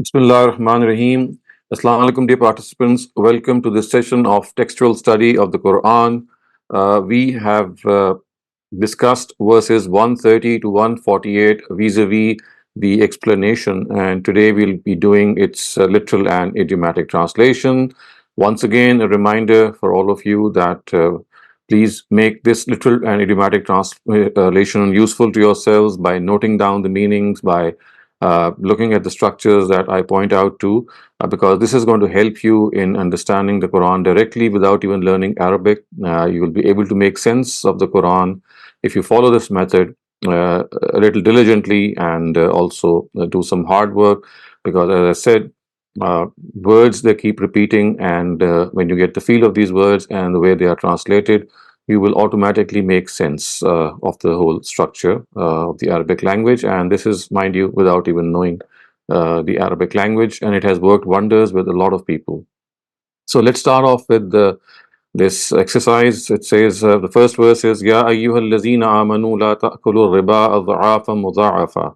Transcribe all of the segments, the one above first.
Bismillah ar-Rahman ar-Rahim. Assalamu alaikum, dear participants. Welcome to this session of textual study of the Quran. We have discussed verses 130 to 148 vis-a-vis the explanation, and today we'll be doing its literal and idiomatic translation. Once again, a reminder for all of you that please make this literal and idiomatic translation useful to yourselves by noting down the meanings, by looking at the structures that I point out to, because this is going to help you in understanding the Quran directly without even learning Arabic. You will be able to make sense of the Quran if you follow this method a little diligently and also do some hard work, because as I said, words they keep repeating, and when you get the feel of these words and the way they are translated, you will automatically make sense of the whole structure of the Arabic language. And this is, mind you, without even knowing the Arabic language, and it has worked wonders with a lot of people. So let's start off with this exercise. It says, the first verse is, Ya ayyuhal lazina amanu la ta'kulu riba adha'afa mudha'afa.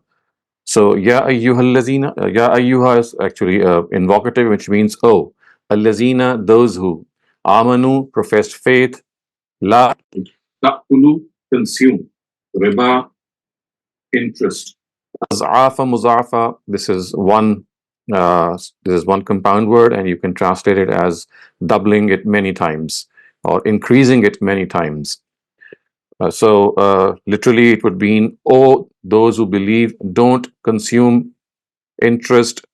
So, Ya ayyuhal lazina, Ya ayyuha is actually invocative, which means, oh, al-lazina, those who, amanu, professed faith, La ta'kulu, consume. Riba, interest. Az'afa, muzafa, this is one compound word, and you can translate it as doubling it many times or increasing it many times. Literally it would mean, oh, those who believe, don't consume interest,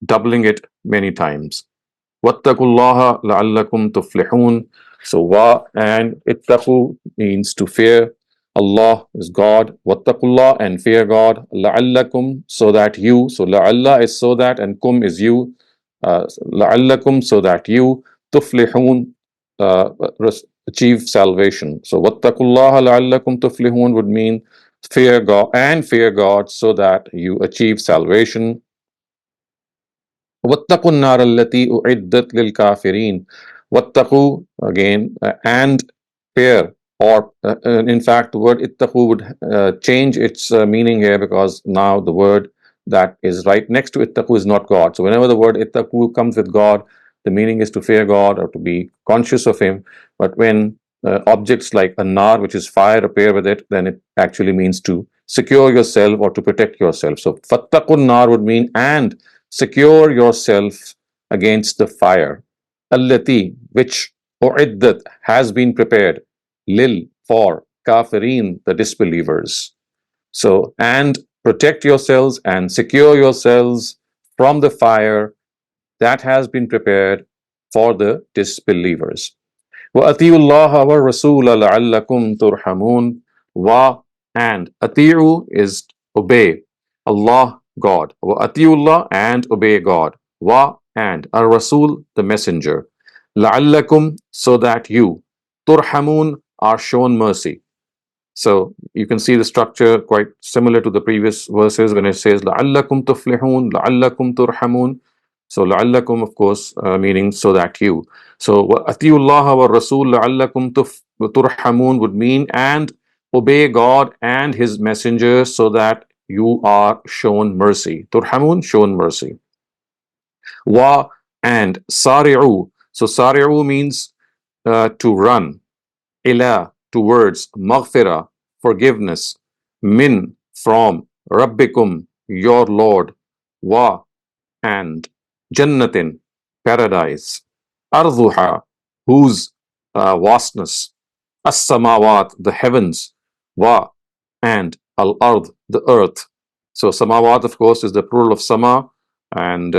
doubling it many times. Wattaqullaha la'allakum tuflihun. So wa and ittaqu means to fear. Allah is God. Wattaqullah, and fear God. La'allakum, so that you. So la'alla is so that, and kum is you. La'allakum, so that you. Tuflihun, uh, achieve salvation. So wattaqullaha la'allakum tuflihun would mean fear God, and fear God so that you achieve salvation. وَاتَّقُوا النَّارَ الَّتِي أُعِدَّتْ لِلْكَافِرِينَ. Wattaqu, again, and fear, or in fact, the word ittaqu would change its meaning here, because now the word that is right next to ittaqu is not God. So whenever the word ittaqu comes with God, the meaning is to fear God or to be conscious of Him. But when objects like a nar, which is fire, appear with it, then it actually means to secure yourself or to protect yourself. So fattaqun nar would mean, and secure yourself against the fire. Allati, which u'iddat, has been prepared. Lil, for kafirin, the disbelievers. So, and protect yourselves and secure yourselves from the fire that has been prepared for the disbelievers. وَأَطِيعُوا اللَّهَ وَالرَّسُولَ لَعَلَّكُمْ تُرْحَمُونَ. Wa, and ati'u is obey. Allah, God. وَأَطِيعُوا, and obey God. Wa, and ar-Rasul, the messenger. لَعَلَّكُمْ, so that you. Turhamun, are shown mercy. So you can see the structure quite similar to the previous verses when it says لَعَلَّكُمْ تُفْلِحُونَ لَعَلَّكُمْ تُرْحَمُونَ. So لَعَلَّكُمْ, of course, meaning so that you. So وَأَطِيعُوا اللَّهَ وَالرَّسُولَ لَعَلَّكُمْ تُرْحَمُونَ would mean, and obey God and His messenger so that you are shown mercy. Turhamun, shown mercy. Wa, and sari'u. So sari'u means to run. Ila, towards. Maghfira, forgiveness. Min, from. Rabbikum, your Lord. Wa, and. Jannatin, paradise. Arduha, whose vastness. As-samawat, the heavens. Wa, and. Al-ard, the earth. So samawat, of course, is the plural of sama, and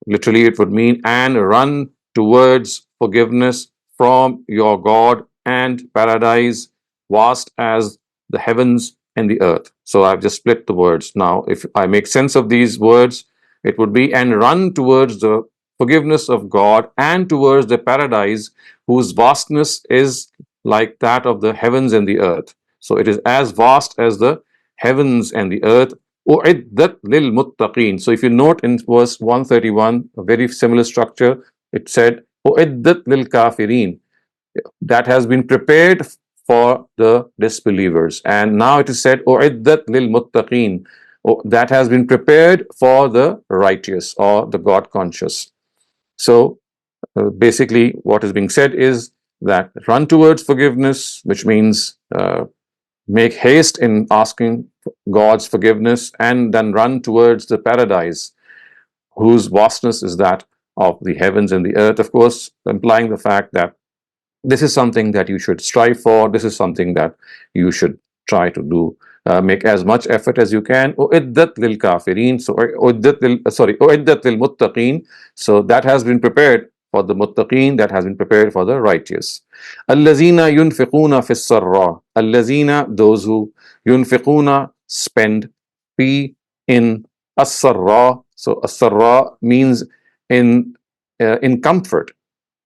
literally it would mean, and run towards forgiveness from your God, and paradise, vast as the heavens and the earth. So I've just split the words. Now, if I make sense of these words, it would be, and run towards the forgiveness of God and towards the paradise whose vastness is like that of the heavens and the earth. So it is as vast as the heavens and the earth. U'iddat lil muttaqeen. So if you note in verse 131, a very similar structure, it said, U'iddat lil kafirin, that has been prepared for the disbelievers. And now it is said, U'iddat lil muttaqeen, that has been prepared for the righteous or the God conscious. So basically, what is being said is that run towards forgiveness, which means make haste in asking God's forgiveness, and then run towards the paradise, whose vastness is that of the heavens and the earth, of course, implying the fact that this is something that you should strive for. This is something that you should try to do. Make as much effort as you can. Uiddat lil kafirin. So, uiddat lil muttaqin. So that has been prepared for the muttaqin. That has been prepared for the righteous. Allazina yunfiquna fis sarra. Allazina, those who yunfiquna, spend, fi, in as-sarra. So as-sarra means in comfort.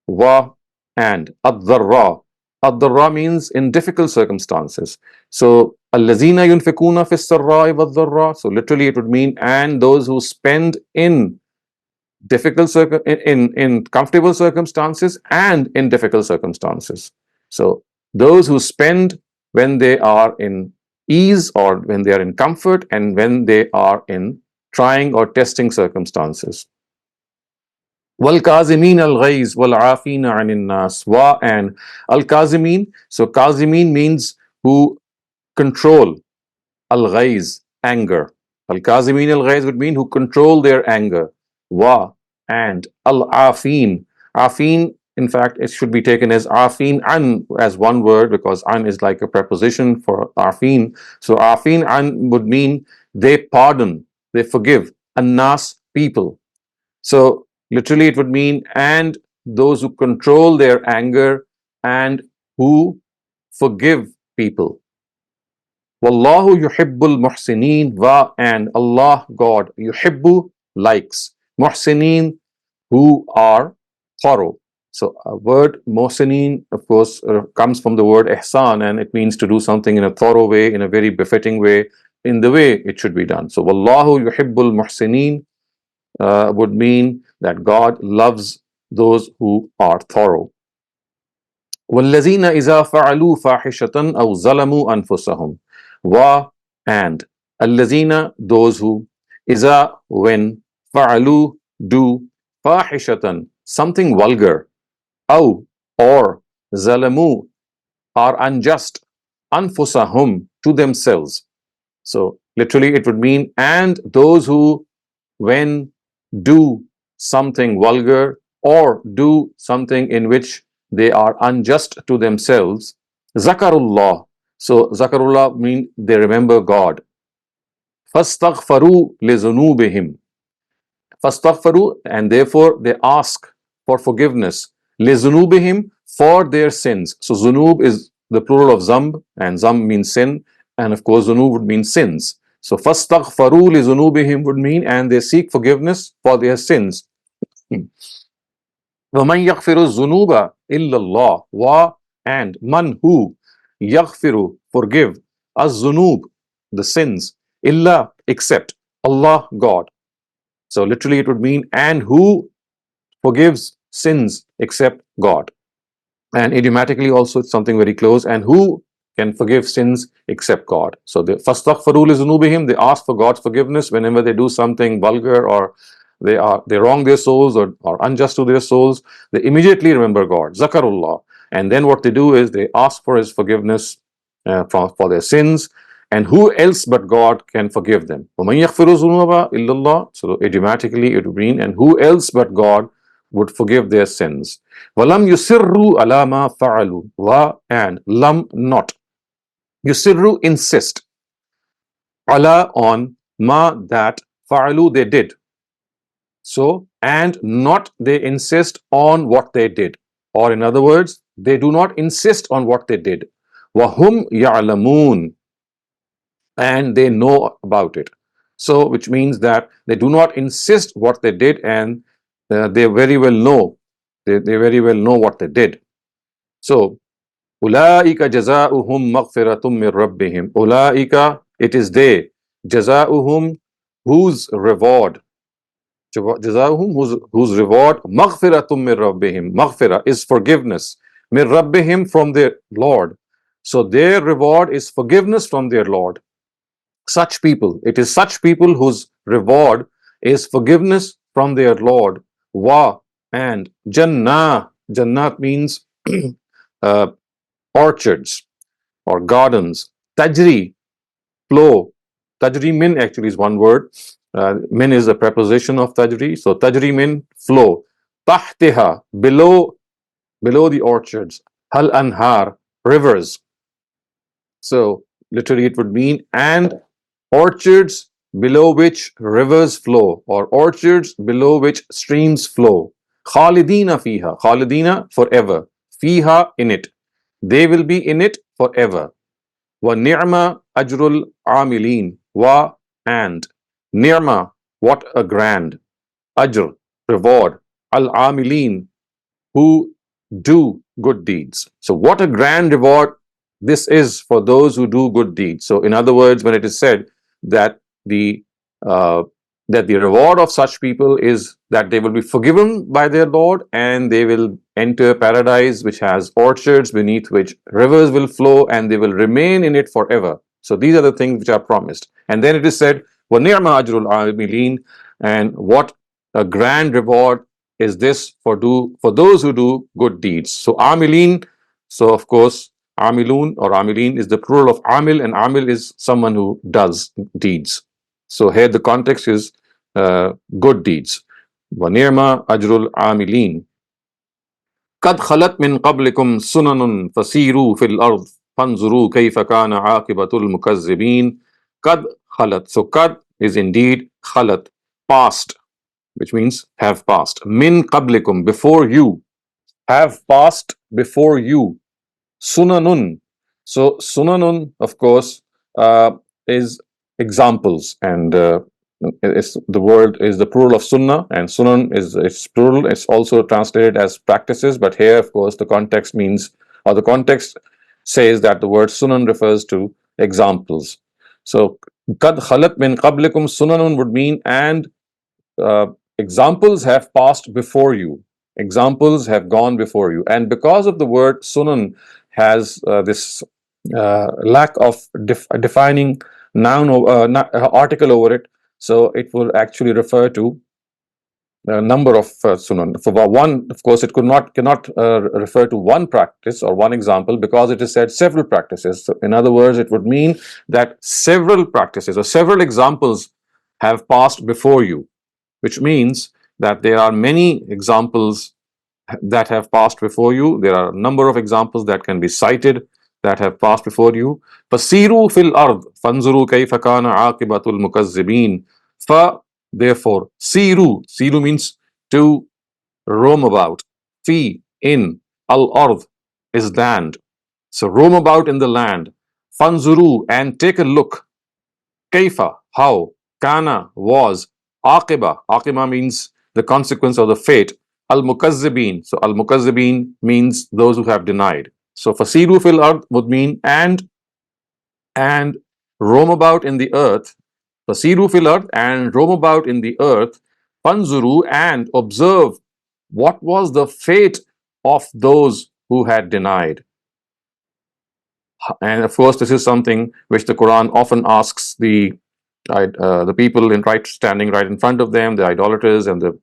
Wa, and ad-dharra. Ad-dharra means in difficult circumstances. So allazina yunfikuna fis sarra'i wad-dharra. So literally it would mean and those who spend in in comfortable circumstances and in difficult circumstances. So those who spend when they are in ease or when they are in comfort and when they are in trying or testing circumstances. وَالْكَاظِمِينَ الْغَيْظَ وَالْعَافِينَ عَنِ النَّاسِ. Wa, and al-kazimin. So kazimin means who control, al-ghayz, anger. Al-kazimin al-ghayz would mean who control their anger. Wa, and al-afin. Afin, in fact, it should be taken as afin an as one word, because an is like a preposition for afin. So afin an would mean they pardon, they forgive. An-nas, people. So literally it would mean and those who control their anger and who forgive people. Wallahu yuhibbul muhsinin. Wa, and Allah, God, yuhibbu, likes, muhsinin, who are thorough. So a word muhsinin, of course, comes from the word ihsan, and it means to do something in a thorough way, in a very befitting way, in the way it should be done. So wallahu yuhibbul muhsinin would mean that God loves those who are thorough. وَالَّذِينَ إِذَا فَعَلُوا فَاحِشَةً أَوْ ظَلَمُوا أَنفُسَهُم. Wa, and الَّذِينَ, those who, إِذَا, when, فَعَلُوا, do, فَاحِشَةً, something vulgar, أو, or, ظَلَمُوا, are unjust, أنفُسَهُم, to themselves. So literally it would mean and those who, when, do something vulgar or do something in which they are unjust to themselves, zakarullah. So zakarullah means they remember God. Fastaghfaru li zunubihim. Fastaghfaru, and therefore they ask for forgiveness. Li zunubihim, for their sins. So zunub is the plural of zamb, and zamb means sin, and of course zunub would mean sins. So fastaghfaru li zunubihim would mean and they seek forgiveness for their sins. وَمَنْ يَغْفِرُ الذُّنُوبَ إِلَّا اللَّهُ. Wa, and man who, yaghfiru, forgive, az-zunub, the sins, illa, except, Allah, God. So literally it would mean and who forgives sins except God. And idiomatically also it's something very close, and who can forgive sins except God. So they fastaghfiru li zunubihim, they ask for God's forgiveness whenever they do something vulgar or they wrong their souls or unjust to their souls. They immediately remember God, zakarullah, and then what they do is they ask for His forgiveness for their sins. And who else but God can forgive them? وَمَنْ يَغْفِرُ الذُّنُوبَ إِلَّا اللَّهُ. So idiomatically it would mean and who else but God would forgive their sins. وَلَمْ يُسِرُّوا عَلَى مَا فَعَلُوا. Wa, and lam, not. Yusirru, insist. Ala, on, ma, that, fa'alu, they did. So, and not, they insist on what they did. Or in other words, they do not insist on what they did. وَهُمْ يَعْلَمُونَ, and they know about it. So, which means that they do not insist what they did, and they very well know. They very well know what they did. So, Ulaika jazaa'uhum maghfiratum min rabbihim. Ulaika, it is they. Jazaa'uhum, whose reward. Jazaa'uhum, whose reward. Maghfiratum min rabbihim. Maghfira is forgiveness. Min rabbihim, from their Lord. So their reward is forgiveness from their Lord. Such people, it is such people whose reward is forgiveness from their Lord. Wa and Jannah. Jannat means uh, orchards or gardens. Tajri, flow. Tajri min actually is one word. Min is a preposition of tajri. So tajri min, flow. Tahtiha, below the orchards. Hal anhar, rivers. So literally it would mean and orchards below which rivers flow, or orchards below which streams flow. Khalidina fiha, Khalidina forever, fiha in it. They will be in it forever. Wa ni'ma ajrul amilin, wa and ni'ma, what a grand ajr, reward, al amilin, who do good deeds. So, what a grand reward this is for those who do good deeds. So, in other words, when it is said that the uh, that the reward of such people is that they will be forgiven by their Lord and they will enter paradise which has orchards beneath which rivers will flow and they will remain in it forever. So these are the things which are promised. And then it is said, وَنِعْمَ أَجْرُ الْعَامِلِينَ, and what a grand reward is this for those who do good deeds. So amilin, so of course amilun or amilin is the plural of amil, and amil is someone who does deeds. So here the context is good deeds. وَنِعْمَ أَجْرُ الْعَامِلِينَ قَدْ خَلَتْ مِنْ قَبْلِكُمْ سُنَنٌ فَسِيرُوا فِي الْأَرْضِ فَانْظُرُوا كَيْفَ كَانَ عَاقِبَةُ الْمُكَذِّبِينَ. قَدْ خَلَتْ. So قَدْ is indeed خَلَتْ, past, which means have passed. Min qablikum, before you, have passed before you. Sunanun. So sunanun, of course, is examples, and the word is the plural of sunnah, and sunan is it's plural. It's also translated as practices, but here, of course, the context means, or the context says that the word sunan refers to examples. So, kad khalat min qablikum sunanun would mean, and uh, examples have passed before you, examples have gone before you. And because of the word sunan has this lack of defining noun article over it, so it will actually refer to a number of sunan. For one, of course, it cannot refer to one practice or one example, because it is said several practices. So in other words, it would mean that several practices or several examples have passed before you, which means that there are many examples that have passed before you. There are a number of examples that can be cited that have passed before you. فَسِيرُوا فِي الْأَرْضِ فَانْظُرُوا كَيْفَ كَانَ عَاقِبَةُ الْمُكَذِّبِينَ. Therefore, siru means to roam about. Fi, in, al-ard is land. So roam about in the land. Fanzuru, and take a look. Kaifa, how. Kana, was. Aqiba means the consequence of the fate. Al-mukazzibin, so al-mukazzibin means those who have denied. So fasiru fil ard would mean and roam about in the earth. Fasiru fil ard, and roam about in the earth. Fanzuru, and observe what was the fate of those who had denied. And of course, this is something which the Quran often asks the people standing right in front of them, the idolaters and the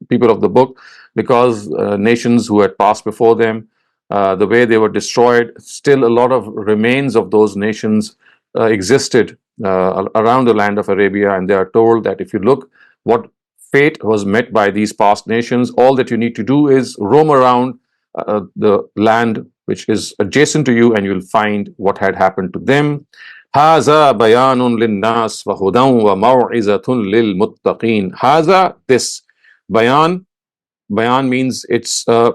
people of the book, because nations who had passed before them, the way they were destroyed, still a lot of remains of those nations existed around the land of Arabia, and they are told that if you look what fate was met by these past nations, all that you need to do is roam around the land which is adjacent to you, and you'll find what had happened to them. هذا بيان للناس وهدى وموعظة للمتقين. هذا, this. Bayan means it's an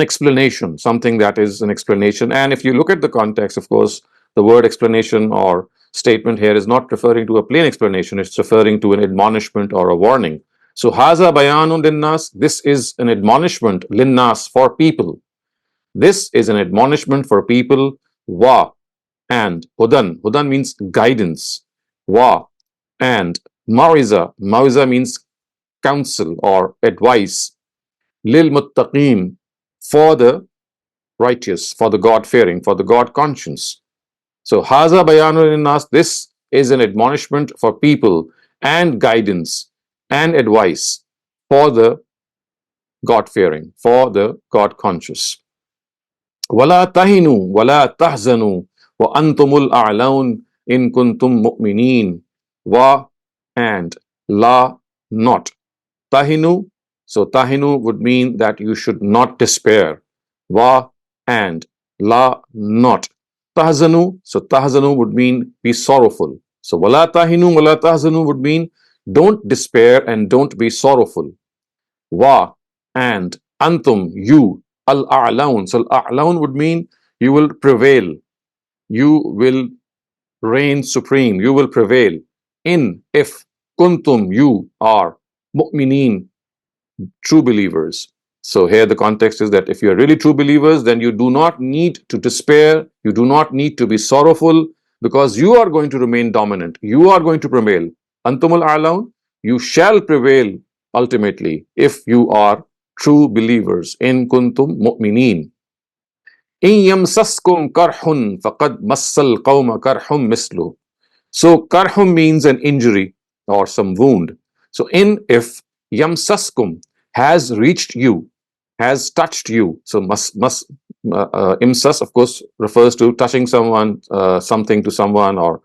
explanation, something that is an explanation. And if you look at the context, of course, the word explanation or statement here is not referring to a plain explanation, it's referring to an admonishment or a warning. So, haza bayanun linnas, this is an admonishment, linnas, for people. This is an admonishment for people. Wa, and hudan means guidance. Wa, and mawiza means counsel or advice. Lil muttaqin, for the righteous, for the God fearing, for the God conscious. So haza bayanun linnas, this is an admonishment for people and guidance and advice for the God fearing, for the God conscious. ولا تهنوا ولا تحزنوا وأنتم الأعلون إن كنتم مؤمنين. Wa and la not. Tahinu. So tahinu would mean that you should not despair. Wa and la not. Tahzanu. So tahzanu would mean be sorrowful. So wala tahinu wala tahzanu would mean don't despair and don't be sorrowful. Wa and antum, you, al a'laun. So al a'laun would mean you will prevail, you will reign supreme, you will prevail. In, if kuntum, you are mu'mineen, true believers. So here the context is that if you are really true believers, then you do not need to despair, you do not need to be sorrowful, because you are going to remain dominant, you are going to prevail. Antumul a'laun, you shall prevail ultimately if you are true believers. In kuntum mu'mineen. In yamsaskum karhun faqad massal qawma karhum mislu. So karhum means an injury or some wound. So in, if yamsaskum has reached you, has touched you. So imsas of course refers to touching someone, something to someone, or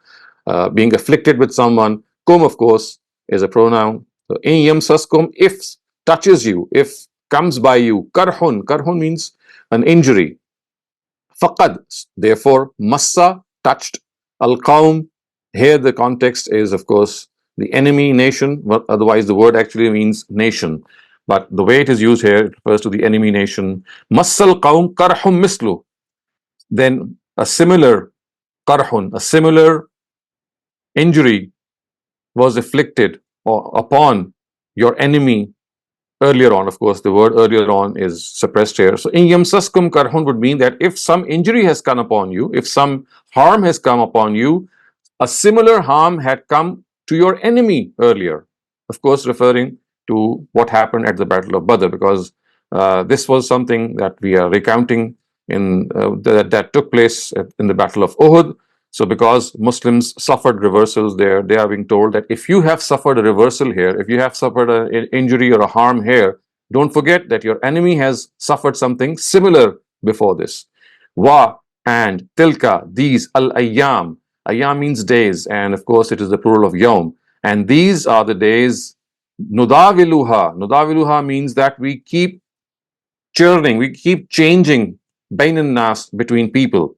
being afflicted with someone. Kum of course is a pronoun. So in yamsaskum, if touches you, if comes by you, karhun. Karhun means an injury. Faqad, therefore, massa, touched. Al-Qawm, here the context is, of course, the enemy nation. Well, otherwise, the word actually means nation. But the way it is used here, it refers to the enemy nation. Massal Qawm karhum mislu. Then a similar karhun, a similar injury was afflicted or upon your enemy earlier on. Of course, the word earlier on is suppressed here. So in yamsaskum karhun would mean that if some injury has come upon you, if some harm has come upon you, a similar harm had come to your enemy earlier. Of course, referring to what happened at the Battle of Badr, because this was something that we are recounting in that took place in the Battle of Uhud. So because Muslims suffered reversals there, they are being told that if you have suffered a reversal here, if you have suffered an injury or a harm here, don't forget that your enemy has suffered something similar before this. Wa and tilka, these, al ayyam. Ayyam means days, and of course it is the plural of yawm. And these are the days, nudaviluha. Nudaviluha means that we keep churning, we keep changing bainan nas, between people.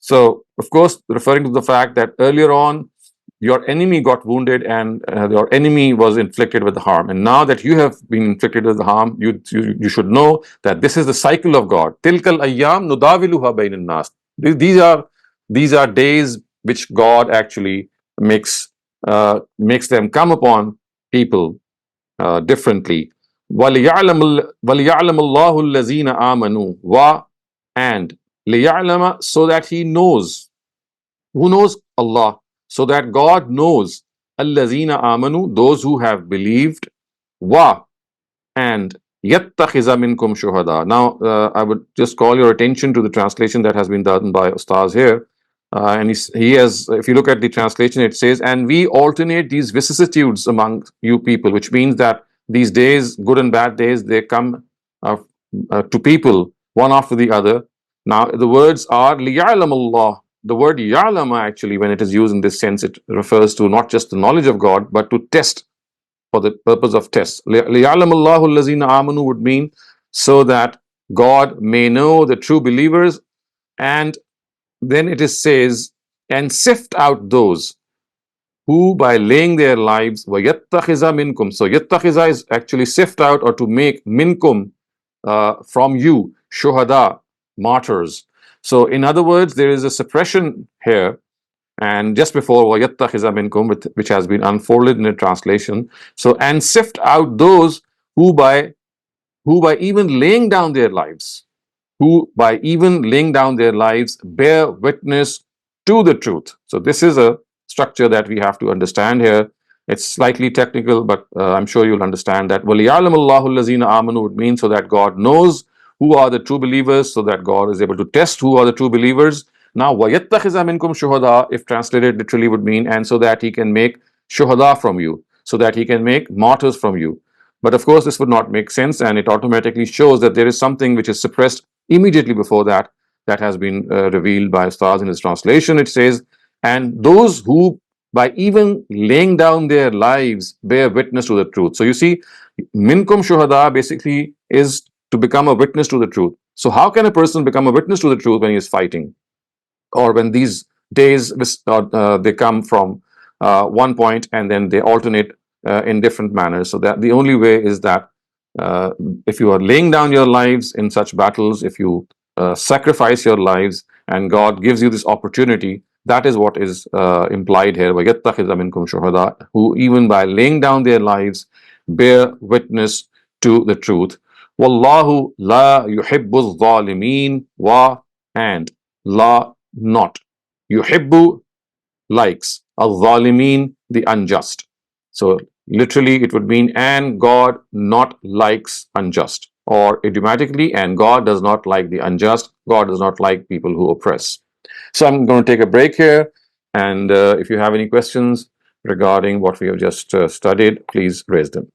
So, of course, referring to the fact that earlier on, your enemy got wounded and your enemy was inflicted with the harm. And now that you have been inflicted with the harm, you should know that this is the cycle of God. Tilkal ayyam nudaviluha bainan nas. These are days which God actually makes them come upon people differently. وَلِيَعْلَمَ اللَّهُ الَّذِينَ آمَنُوا wa and liya'lama, so that He knows. Who knows? Allah. So that God knows allazina amanu, those who have believed. Wa and yattakhiza minkum shuhada. Now, I would just call your attention to the translation that has been done by Ustaz here. And he has, if you look at the translation, it says, and we alternate these vicissitudes among you people, which means that these days, good and bad days, they come to people one after the other. Now, the words are liya'lam Allah. The word ya'lama, actually, when it is used in this sense, it refers to not just the knowledge of God, but to test, for the purpose of test. لِيَعْلَمَ اللَّهُ الَّذِينَ آمَنُوا would mean so that God may know the true believers, and then it is says, and sift out those who by laying their lives وَيَتَّخِذَ minkum. So yattakhidha is actually sift out, or to make minkum, from you, shuhada, martyrs. So in other words, there is a suppression here. And just before وَيَتَّخِذَ minkum, which has been unfolded in a translation. So, and sift out those who by even laying down their lives, bear witness to the truth. So this is a structure that we have to understand here. It's slightly technical, but I'm sure you'll understand that. وَلِيَعْلَمَ اللَّهُ الَّذِينَ آمَنُوا would mean so that God knows who are the true believers, so that God is able to test who are the true believers. Now, وَيَتَّخِذَ مِنْكُمْ شُهَدَاءَ, if translated literally, would mean, and so that he can make shuhada from you, so that he can make martyrs from you. But of course, this would not make sense, and it automatically shows that there is something which is suppressed immediately before that, that has been revealed by Ustaz in his translation. It says, and those who, by even laying down their lives, bear witness to the truth. So you see, minkum shuhada basically is to become a witness to the truth. So how can a person become a witness to the truth when he is fighting, or when these days they come from one point and then they alternate in different manners? So that the only way is that uh, if you are laying down your lives in such battles, if you sacrifice your lives and God gives you this opportunity, that is what is implied here. وَيَتَّخِذَ مِنْكُمْ شُهَدَاءَ, who even by laying down their lives bear witness to the truth. وَاللَّهُ لَا يُحِبُّ الظَّالِمِينَ, wa, and la, not. Yuhibbu, likes. Al-zalimin, the unjust. So literally it would mean, and God not likes unjust. Or idiomatically, and God does not like the unjust. God does not like people who oppress. So I'm going to take a break here. And if you have any questions regarding what we have just studied, please raise them.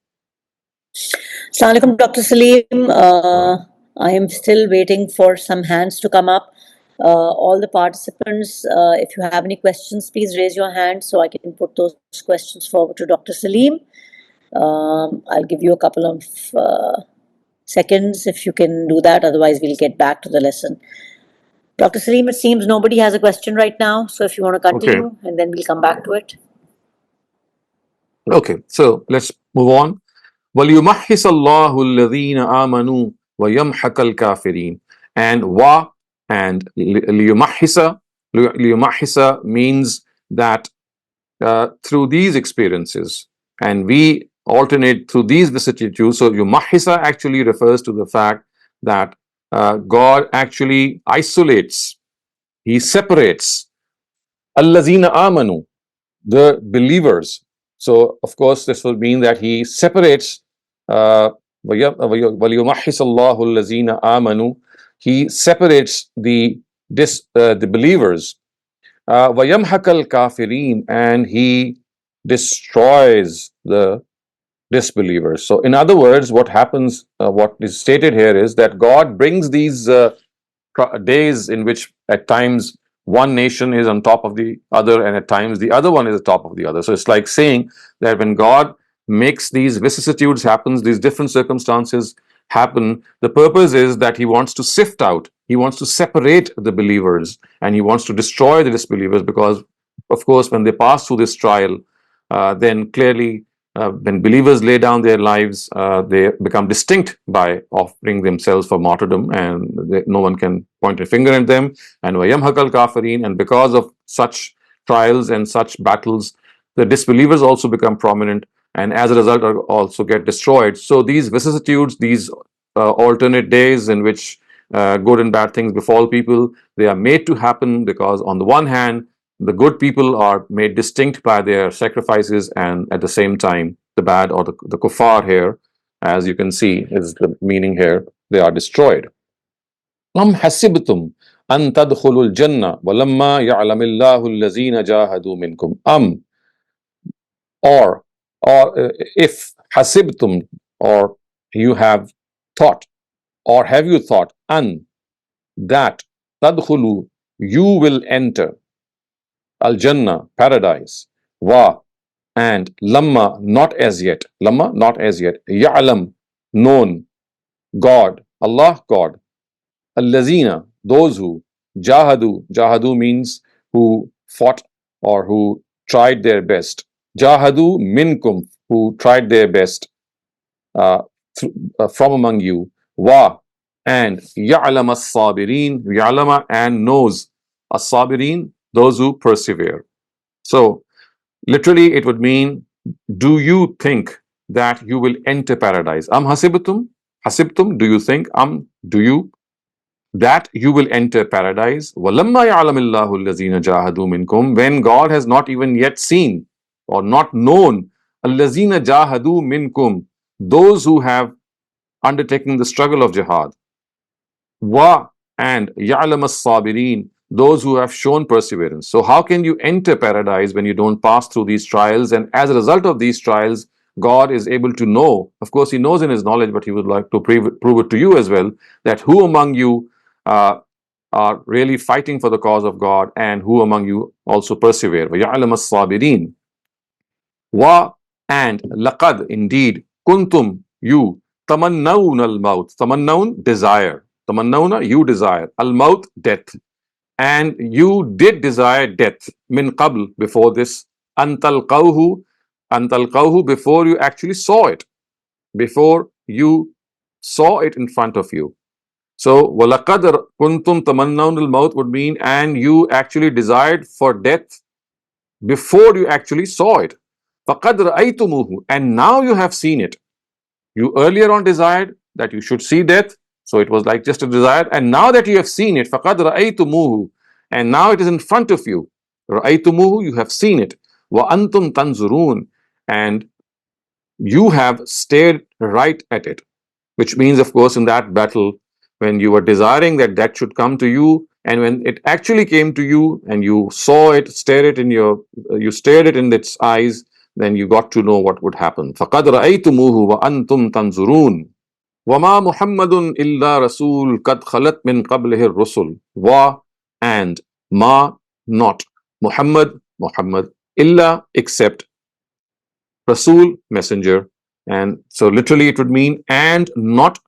Assalamu alaikum, Dr. Saleem. I am still waiting for some hands to come up. All the participants, if you have any questions, please raise your hand so I can put those questions forward to Dr. Saleem. I'll give you a couple of seconds if you can do that. Otherwise, we'll get back to the lesson. Dr. Saleem, it seems nobody has a question right now. So if you want to continue, Okay. and then we'll come back to it. Okay, so let's move on. وَلْيُمَحِّصَ اللَّهُ الَّذِينَ آمَنُوا وَيَمْحَقَ الْكَافِرِينَ. And wa and liyumahisa means that through these experiences, and we alternate through these vicissitudes. So yumahisa actually refers to the fact that God actually isolates, he separates allazina amanu, the believers. So of course this will mean that he separates وَلِيُمَحِّصَ اللَّهُ الَّذِينَ آمَنُوا, he separates the believers, وَيَمْحَقَ الْكَافِرِينَ, and he destroys the disbelievers. So in other words, what happens, what is stated here is that God brings these days in which at times one nation is on top of the other, and at times the other one is on top of the other. So it's like saying that when God makes these vicissitudes happen, these different circumstances happen, the purpose is that he wants to sift out, he wants to separate the believers, and he wants to destroy the disbelievers, because of course when they pass through this trial, then clearly when believers lay down their lives, they become distinct by offering themselves for martyrdom, and no one can point a finger at them. And وَيَمْحَقَ الْكَافِرِينَ, and because of such trials and such battles, the disbelievers also become prominent, and as a result also get destroyed. So these vicissitudes, these alternate days in which good and bad things befall people, they are made to happen because on the one hand, the good people are made distinct by their sacrifices, and at the same time, the bad, or the kuffar here, as you can see, is the meaning here, they are destroyed. أَمْ حَسِبْتُمْ أَن تَدْخُلُوا الْجَنَّةَ وَلَمَّا يَعْلَمِ اللَّهُ الَّذِينَ جَاهَدُوا مِنْكُمْ. Or if hasibtum, or you have thought, or have you thought, an, that, tadkhulu, you will enter, al jannah, paradise, wa, and lamma, not as yet, lamma, not as yet, ya'lam, known, God, Allah, God, allazina, those who, jahadu means who fought or who tried their best, jahadu minkum, who tried their best uh, from among you, wa, and ya'lam as-sabirin, ya'lama, and knows, as-sabirin, those who persevere. So literally it would mean, do you think that you will enter paradise? Am hasibtum, do you think, do you, that you will enter paradise? وَلَمَّا يَعْلَمِ اللَّهُ الَّذِينَ جَاهَدُوا مِنْكُمْ, when God has not even yet seen or not known الَّذِينَ جَاهَدُوا مِنْكُمْ, those who have undertaken the struggle of jihad, wa, and يَعْلَمَ الصَّابِرِينَ, those who have shown perseverance. So how can you enter paradise when you don't pass through these trials? And as a result of these trials, God is able to know, of course, He knows in His knowledge, but He would like to prove it to you as well, that who among you uh, are really fighting for the cause of God and who among you also persevere. وَيَعْلَمَ الصَّابِرِينَ. Wa and laqad, indeed, kuntum, you, tamannaun al maut, tamannaun, desire, tamannauna, you desire, al maut, death, and you did desire death, min qabl, before this, antalqawhu, antalqawhu, before you actually saw it, before you saw it in front of you. So, walaqad kuntum tamannaun al maut would mean, and you actually desired for death before you actually saw it. فَقَدْ رَأَيْتُمُوهُ, and now you have seen it. You earlier on desired that you should see death, so it was like just a desire, and now that you have seen it, فَقَدْ رَأَيْتُمُوهُ, and now it is in front of you. رَأَيْتُمُوهُ, you have seen it. وَأَنْتُمْ تَنْظُرُونَ, and you have stared right at it. Which means, of course, in that battle, when you were desiring that that should come to you, and when it actually came to you, and you saw it, you stared it in its eyes, then you got to know what would happen. فَقَدْ رَأَيْتُمُوهُ وَأَنْتُمْ تَنْظُرُونَ وَمَا مُحَمَّدٌ إِلَّا رَسُولٌ قَدْ خَلَتْ مِنْ قَبْلِهِ الرُّسُلُ. Wa and ma, not. Muhammad, illa, except. Rasul, messenger. And so literally it would mean and not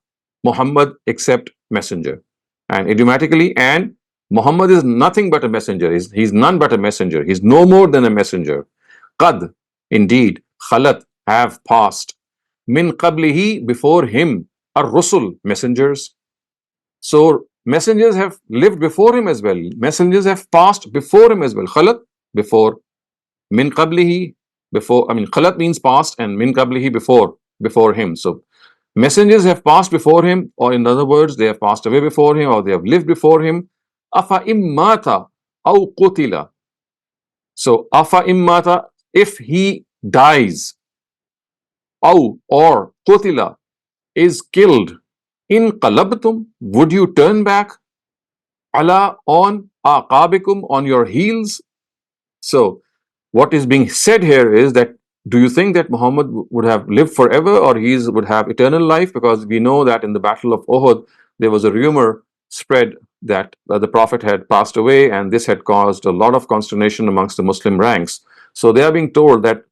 Muhammad except messenger. And idiomatically, and Muhammad is nothing but a messenger. He's none but a messenger. He's no more than a messenger. Qad, indeed, khalat, have passed. Min qablihi, before him, ar-rusul, messengers. So messengers have lived before him as well. Messengers have passed before him as well. Khalat, before. Min qablihi, before. I mean, khalat means past, and min qablihi, before him. So messengers have passed before him, or in other words, they have passed away before him, or they have lived before him. Afa immata aw qutila. So afa immata, if he dies, aw, or qutila, is killed, in qalabtum, would you turn back, ala, on aqabikum, on your heels? So what is being said here is that, do you think that Muhammad would have lived forever, or he would have eternal life? Because we know that in the Battle of Uhud, there was a rumor spread that the Prophet had passed away, and this had caused a lot of consternation amongst the Muslim ranks. So they are being told that,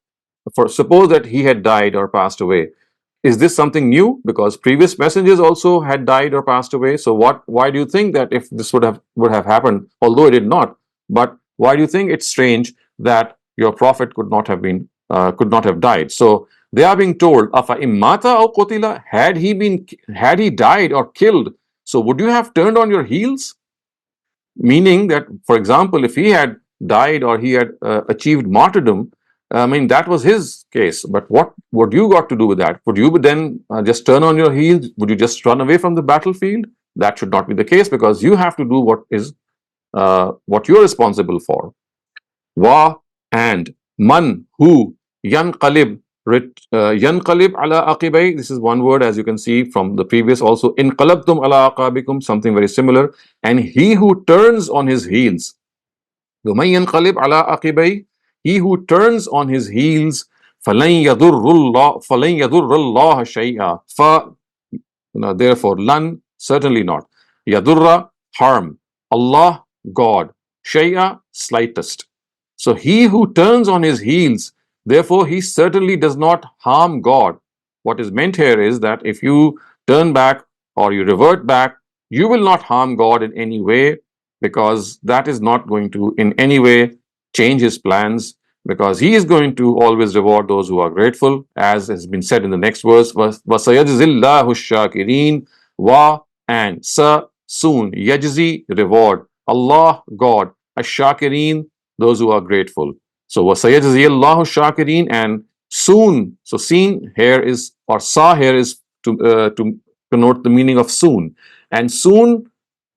suppose that he had died or passed away, is this something new? Because previous messengers also had died or passed away. So why do you think that if this would have happened, although it did not, but why do you think it's strange that your prophet could not have died? So they are being told, afa immata aw qutila, had he died or killed, so would you have turned on your heels? Meaning that, for example, if he had died or he had achieved martyrdom, I mean, that was his case. But what you got to do with that? Would you then just turn on your heels? Would you just run away from the battlefield? That should not be the case, because you have to do what you're responsible for. Wa and man, who, yanqalib, yanqalib ala aqibai. This is one word, as you can see from the previous also. Inqalabtum ala aqabikum, something very similar. And he who turns on his heels. وَمَن يَنْقَلِبْ عَلَىٰ عَقِبَيْهِ, he who turns on his heels, فَلَن يَضُرَّ اللَّهَ شَيْئًا. Therefore, lan, certainly not. Yadurra, harm. Allah, God. Shay'a, slightest. So he who turns on his heels, therefore he certainly does not harm God. What is meant here is that if you turn back or you revert back, you will not harm God in any way, because that is not going to in any way change his plans, because he is going to always reward those who are grateful, as has been said in the next verse. وَسَيَجْزِي الشَّاكِرِينَ. Wa and sa, soon, yajzi, reward. Allah, God. Ash-shakirin, those who are grateful. So وَسَيَجْزِي اللَّهُ الشَّاكِرِينَ, and soon. So seen here is, or sa here is to connote the meaning of soon. And soon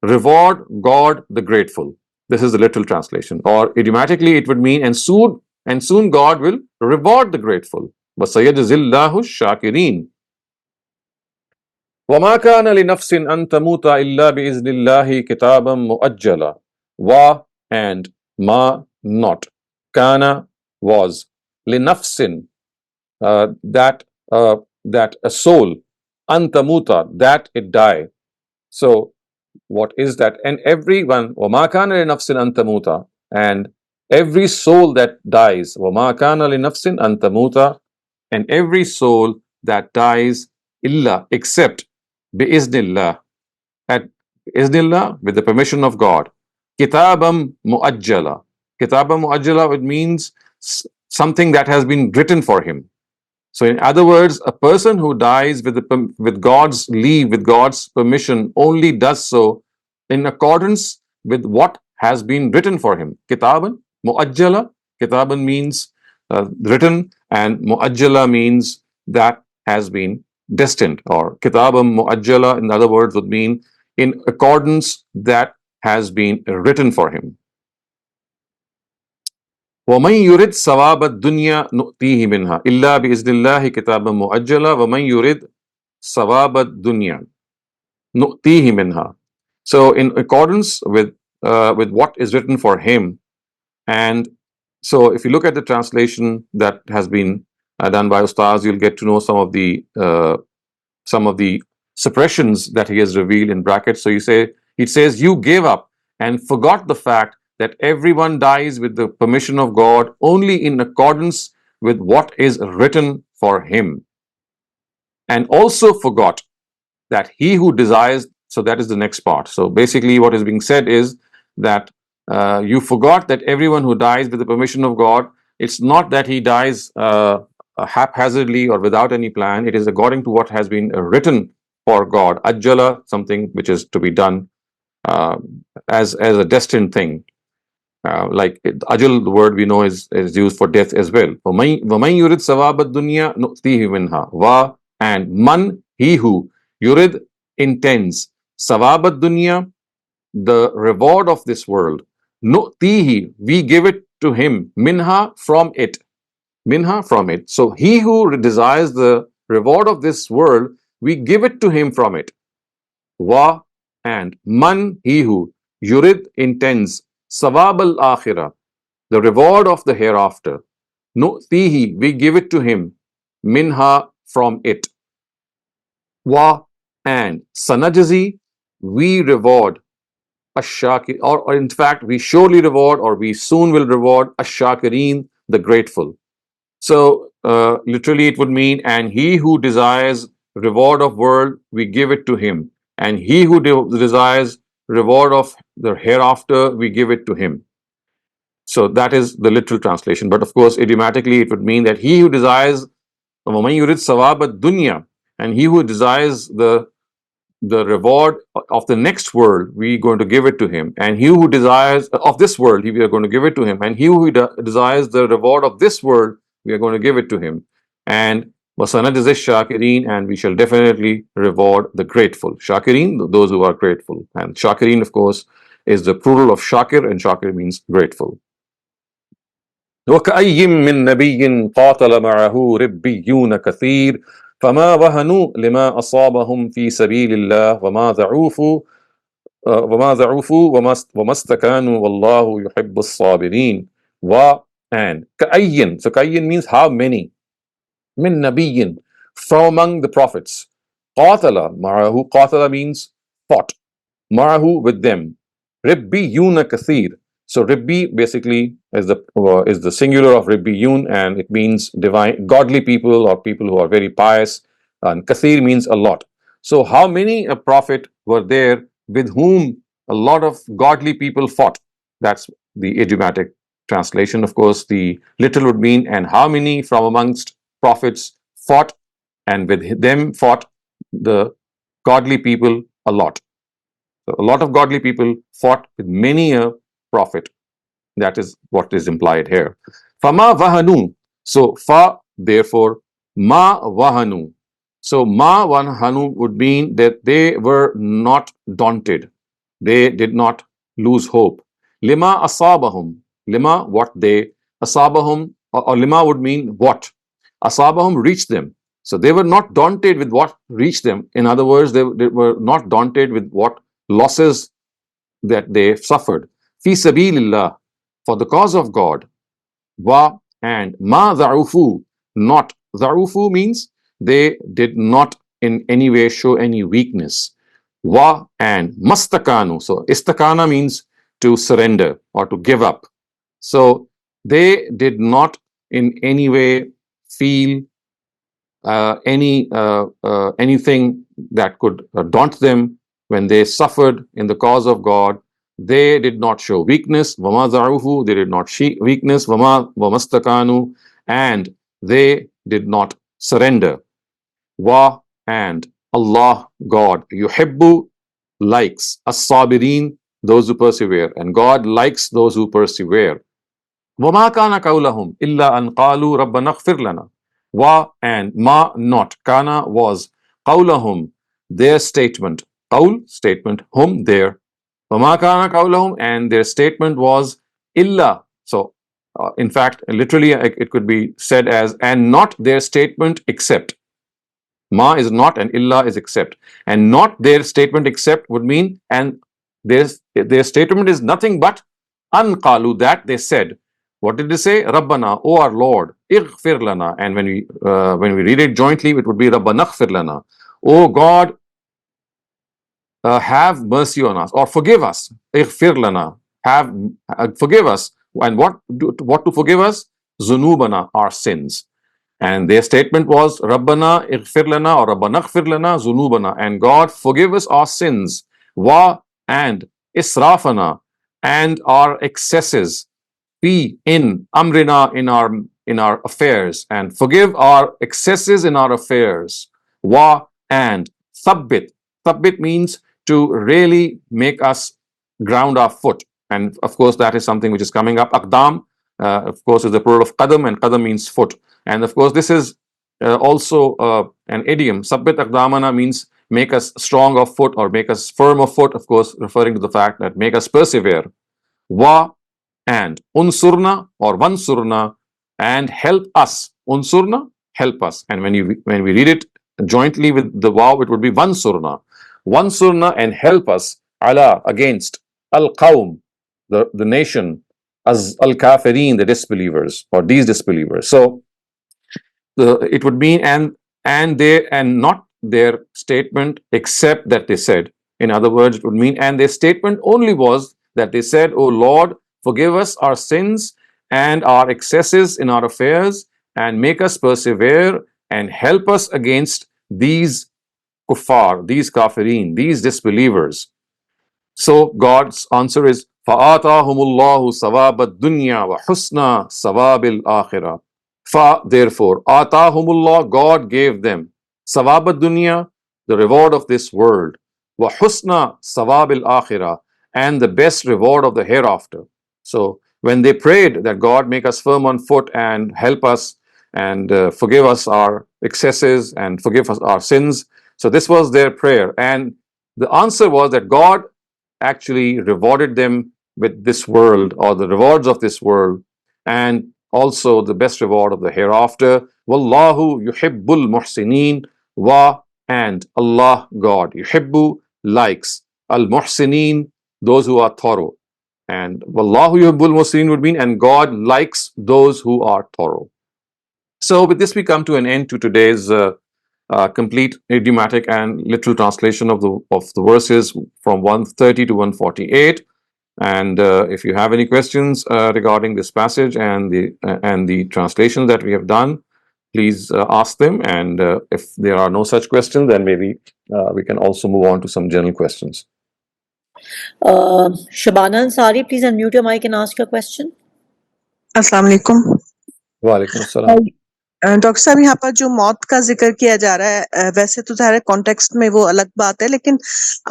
reward God the grateful. This is the literal translation. Or idiomatically it would mean, and soon God will reward the grateful. وَسَيَجْزِي اللَّهُ الشَّاكِرِينَ. وَمَا كَانَ لِنَفْسٍ أَن تَمُوتَ إِلَّا بِإِذْنِ اللَّهِ كِتَابًا مُؤَجَّلًا. wa and, ma not, kana was, linafsin that a soul, antamuta that it die. So what is that? And everyone, وَمَا كَانَ لِنَفْسٍ أَن تَمُوتَ, and every soul that dies, وَمَا كَانَ لِنَفْسٍ أَن تَمُوتَ, and every soul that dies, illa, except, بِإِذْنِ at iznillah, with the permission of God. Kitabam muajjala. Kitabam muajjala, it means something that has been written for him. So, in other words, a person who dies with God's leave, with God's permission, only does so in accordance with what has been written for him. Kitaban muajjala. Kitaban means written, and muajjala means that has been destined. Or kitabam muajjala, in other words, would mean in accordance that has been written for him. وَمَنْ يُرِدْ ثَوَابَ الدُّنْيَا نُؤْتِيهِ مِنْهَا إِلَّا بِإِذْنِ اللَّهِ كِتَابًا مُؤَجَّلًا وَمَنْ يُرِدْ ثَوَابَ الدُّنْيَا نُؤْتِيهِ مِنْهَا. So, in accordance with what is written for him, and so if you look at the translation that has been done by Ustaz, you'll get to know some of the suppressions that he has revealed in brackets. So it says, you gave up and forgot the fact that everyone dies with the permission of God only in accordance with what is written for him, and also forgot that he who desires. So that is the next part. So basically what is being said is that you forgot that everyone who dies with the permission of God, it's not that he dies haphazardly or without any plan. It is according to what has been written for God. Ajjala, something which is to be done uh, as a destined thing. Like ajal, the word we know is used for death as well. وَمَنْ يُرِدْ ثَوَابَ الدُّنْيَا نُؤْتِيهِ مِنْهَا. Wa, and man, he who, yurid, intends, ثَوَابَ الدُّنْيَا, the reward of this world, nu'tihi, we give it to him, minha, from it, minha, from it. So he who desires the reward of this world, we give it to him from it. Wa, and man, he who, yurid, intends, sawab al akhirah, the reward of the hereafter, nu'tihi, we give it to him, minha, from it. Wa, and sanajzi, we reward, ashakir, or in fact, we surely reward, or we soon will reward, ashakirin, the grateful. So, literally, it would mean, and he who desires reward of world, we give it to him, and he who desires reward of the hereafter, we give it to him. So that is the literal translation. But of course, idiomatically, it would mean that he who desires وَمَنْ يُرِدْ ثَوَابَ الدُّنْيَا, and he who desires the reward of the next world, we're going to give it to him. And he who desires of this world, we are going to give it to him. And he who desires the reward of this world, we are going to give it to him. And وَسَنَجْزِي الشَّاكِرِينَ, and we shall definitely reward the grateful. Shakirin, those who are grateful. And shakirin, of course, is the plural of shakir, and shakir means grateful. وَكَأَيٍّ مِّن نَبِيٍّ قَاتَلَ مَعَهُ رِبِّيُّونَ كَثِيرٌ فما وهنوا لما أصابهم في سبيل الله وما ضعفوا وما استكانوا والله يحب الصابرين. Wa, and كأين. So كأين means how many. من نبي, from among the prophets. قاتل معه. قاتل means fought. معه, with them. ربيون كثير. So Ribbi basically is the singular of Ribbiyun, and it means divine, godly people, or people who are very pious. And Kathir means a lot. So how many a prophet were there with whom a lot of godly people fought? That's the idiomatic translation. Of course, the literal would mean, and how many from amongst prophets fought, and with them fought the godly people a lot. So a lot of godly people fought with many a prophet. That is what is implied here. Fama vahanu. So fa, therefore, ma vahanu. So ma vahanu would mean that they were not daunted. They did not lose hope. Lima asabahum. Lima, what they. Asabahum, or lima would mean what. Asabahum, reached them. So they were not daunted with what reached them. In other words, they were not daunted with what losses that they suffered. fi sabilillah, for the cause of God. Wa, and ma dha'ufu, not. Dha'ufu means they did not in any way show any weakness. Wa, and mastakanu. So istakana means to surrender or to give up. So they did not in any way feel anything that could daunt them when they suffered in the cause of God. They did not show weakness. Wama za'ufu, they did not show weakness. Wama wamastakanu, and they did not surrender. Wa, and Allah, God, yuhibbu, likes, as-sabirin, those who persevere, and God likes those who persevere. وَمَا كَانَ قَوْلَهُمْ إِلَّا أَنْ قَالُوا رَبَّنَا اغْفِرْ لَنَا. Wa, and ma, not. Kana was. Qawlahum, their statement. Qawl, statement. Hum, their. وَمَا كَانَ قَوْلَهُمْ, and their statement was illa. So, in fact, literally it could be said as, and not their statement except. Ma is not and illa is except. And not their statement except would mean, and their statement is nothing but anqalu, that they said. What did they say? Rabbana, O our Lord, ighfir lana. And when we read it jointly, it would be Rabbana ighfir lana. O God, have mercy on us, or forgive us. Ighfir lana, have forgive us. And what to forgive us? Zunubana, our sins. And their statement was Rabbana ighfir lana, or Rabbana ighfir lana zunubana, and God forgive us our sins. Wa, and israfana, and our excesses. Fi, in amrina, in our affairs, and forgive our excesses in our affairs. Wa, and thabbit. Thabbit means to really make us ground our foot. And of course, that is something which is coming up. Aqdam, of course, is the plural of qadam, and qadam means foot. And of course, this is also an idiom. Sabbit aqdamana means make us strong of foot or make us firm of foot, of course, referring to the fact that make us persevere. Wa, and unsurna or vansurna, and help us. Unsurna, help us. And when we read it jointly with the waw, it would be vansurna. Vansurna, and help us, ala, against, al-qawm, the nation, as al-kafirin, the disbelievers, or these disbelievers. So it would mean and not their statement except that they said. In other words, it would mean and their statement only was that they said, O Lord, forgive us our sins and our excesses in our affairs, and make us persevere and help us against these kuffar, these kafirin, these disbelievers. So God's answer is فَآتَاهُمُ اللَّهُ ثَوَابَ الدُّنْيَا وَحُسْنَ ثَوَابِ الْآخِرَةِ. Therefore, atahumullah, God gave them sawab dunya, the reward of this world, wa husna sawab al-akhirah, and the best reward of the hereafter. So when they prayed that God make us firm on foot and help us and forgive us our excesses and forgive us our sins, so this was their prayer, and the answer was that God actually rewarded them with this world, or the rewards of this world, and also the best reward of the hereafter. Wallahu yuhibbul muhsinin. Wa, and Allah, God, yuhibbu, likes, al muhsinin, those who are thorough. And wallahu yuhibbul muhsinin would mean, and God likes those who are thorough. So with this we come to an end to today's complete idiomatic and literal translation of the verses from 130 to 148. And if you have any questions regarding this passage and the translation that we have done, please ask them. And if there are no such questions, then maybe we can also move on to some general questions. Shabana Ansari, please unmute your mic and ask your question. अस्सलाम वालेकुम। वालेकुम अस्सलाम। Doctor साहब, यहाँ पर जो मौत का जिक्र किया जा रहा है, वैसे तो सारे कॉन्टेक्स्ट में वो अलग बात है, लेकिन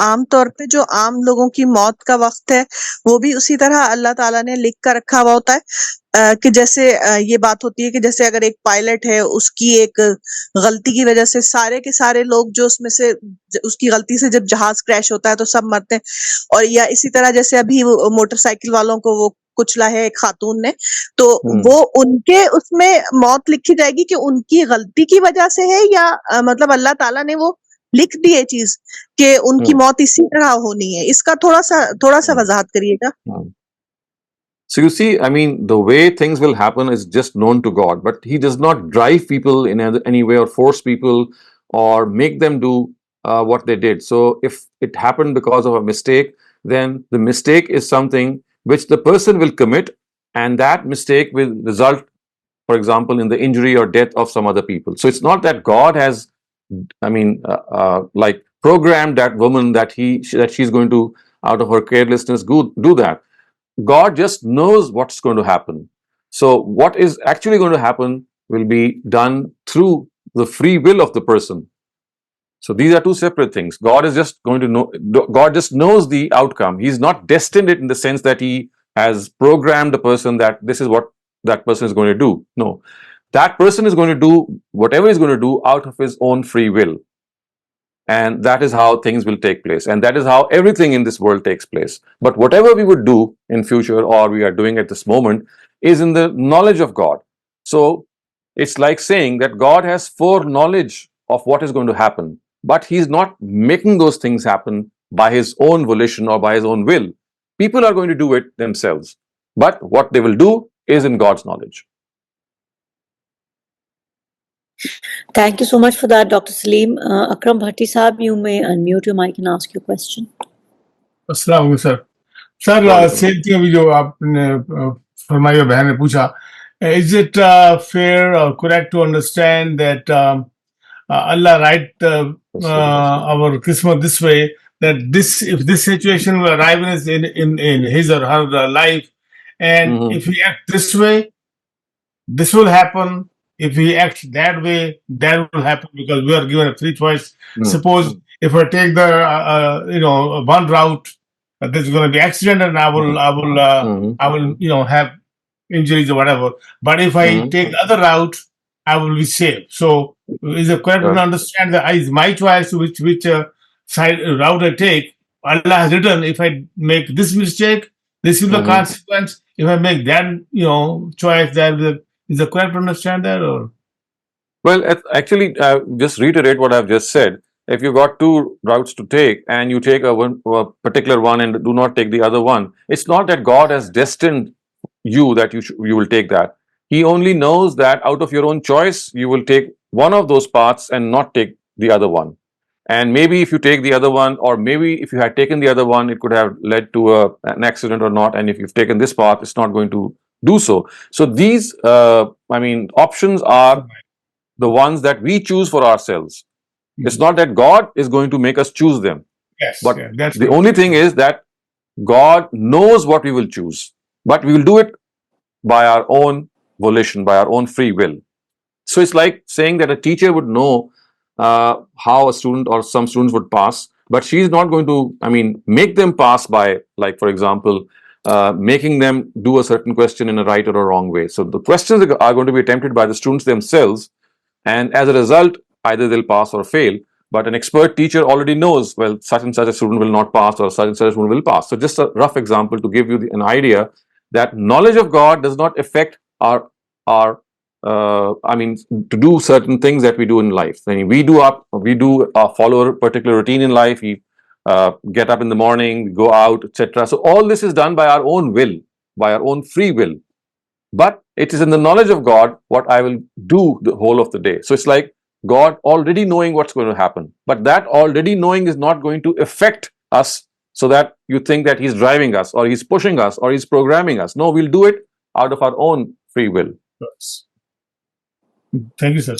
आम तौर पे जो आम लोगों की मौत का वक्त है वो भी उसी तरह अल्लाह ताला ने लिख कर रखा हुआ होता है कि जैसे ये बात होती है कि जैसे अगर एक पायलट है, उसकी एक गलती की वजह से सारे के सारे लोग जो उसमें से उसकी गलती से जब जहाज क्रैश होता है तो सब मरते हैं, और या इसी तरह जैसे अभी मोटरसाइकिल वालों को वो कुचला है एक खातून ने, तो वो उनके उसमें मौत लिखी जाएगी कि उनकी गलती की वजह से है, या मतलब अल्लाह ताला ने वो लिख दी है चीज कि उनकी मौत इसी तरह होनी है। इसका थोड़ा सा वजाहत करिएगा। So you see, I mean, the way things will happen is just known to God, but He does not drive people in any way or force people or make them do what they did. So if it happened because of a mistake, then the mistake is something which the person will commit, and that mistake will result, for example, in the injury or death of some other people. So it's not that God has, I mean, like programmed that woman that she's going to, out of her carelessness, do that. God just knows what's going to happen. So what is actually going to happen will be done through the free will of the person. So these are two separate things. God is just going to know, God just knows the outcome. He's not destined it in the sense that He has programmed the person that this is what that person is going to do. No. That person is going to do whatever he's going to do out of his own free will. And that is how things will take place, and that is how everything in this world takes place. But whatever we would do in future, or we are doing at this moment, is in the knowledge of God. So it's like saying that God has foreknowledge of what is going to happen, but He's not making those things happen by His own volition or by His own will. People are going to do it themselves, but what they will do is in God's knowledge. Thank you so much for that, Dr. Saleem. Akram Bhatti Saab, you may unmute your mic and ask your question. अस्सलाम वालेकुम sir same thing अभी जो आपने फरमाया बहन ने पूछा is it fair or correct to understand that Allah write our Qismat this way, that this, if this situation will arrive in his or her life, and if we act this way, this will happen. If we act that way, that will happen, because we are given a free choice. Suppose if I take the one route, there's going to be accident, and I will have injuries or whatever. But if I take the other route, I will be safe. So is it correct to understand that it's my choice which side route I take? Allah has written, if I make this mistake, this is the consequence. If I make that choice, that is it correct to understand that? Or well, actually, just reiterate what I've just said. If you've got two routes to take and you take a particular one and do not take the other one, it's not that God has destined you that you will take that. He only knows that out of your own choice, you will take one of those paths and not take the other one. And maybe if you take the other one, or maybe if you had taken the other one, it could have led to an accident or not. And if you've taken this path, it's not going to do so. So these, options are the ones that we choose for ourselves. It's not that God is going to make us choose them. yes, But that's the only thing is that God knows what we will choose, but we will do it by our own volition, by our own free will. So it's like saying that a teacher would know how a student or some students would pass, but she's not going to, make them pass by, like, for example, making them do a certain question in a right or a wrong way. So the questions are going to be attempted by the students themselves, and as a result, either they'll pass or fail. But an expert teacher already knows, well, such and such a student will not pass, or such and such a student will pass. So just a rough example to give you an idea that knowledge of God does not affect our to do certain things that we do in life. I mean, we follow a particular routine in life. We get up in the morning, go out, etc. So all this is done by our own will, by our own free will. But it is in the knowledge of God what I will do the whole of the day. So it's like God already knowing what's going to happen. But that already knowing is not going to affect us so that you think that He's driving us, or He's pushing us, or He's programming us. No, we'll do it out of our own free will. yes. Thank you, sir.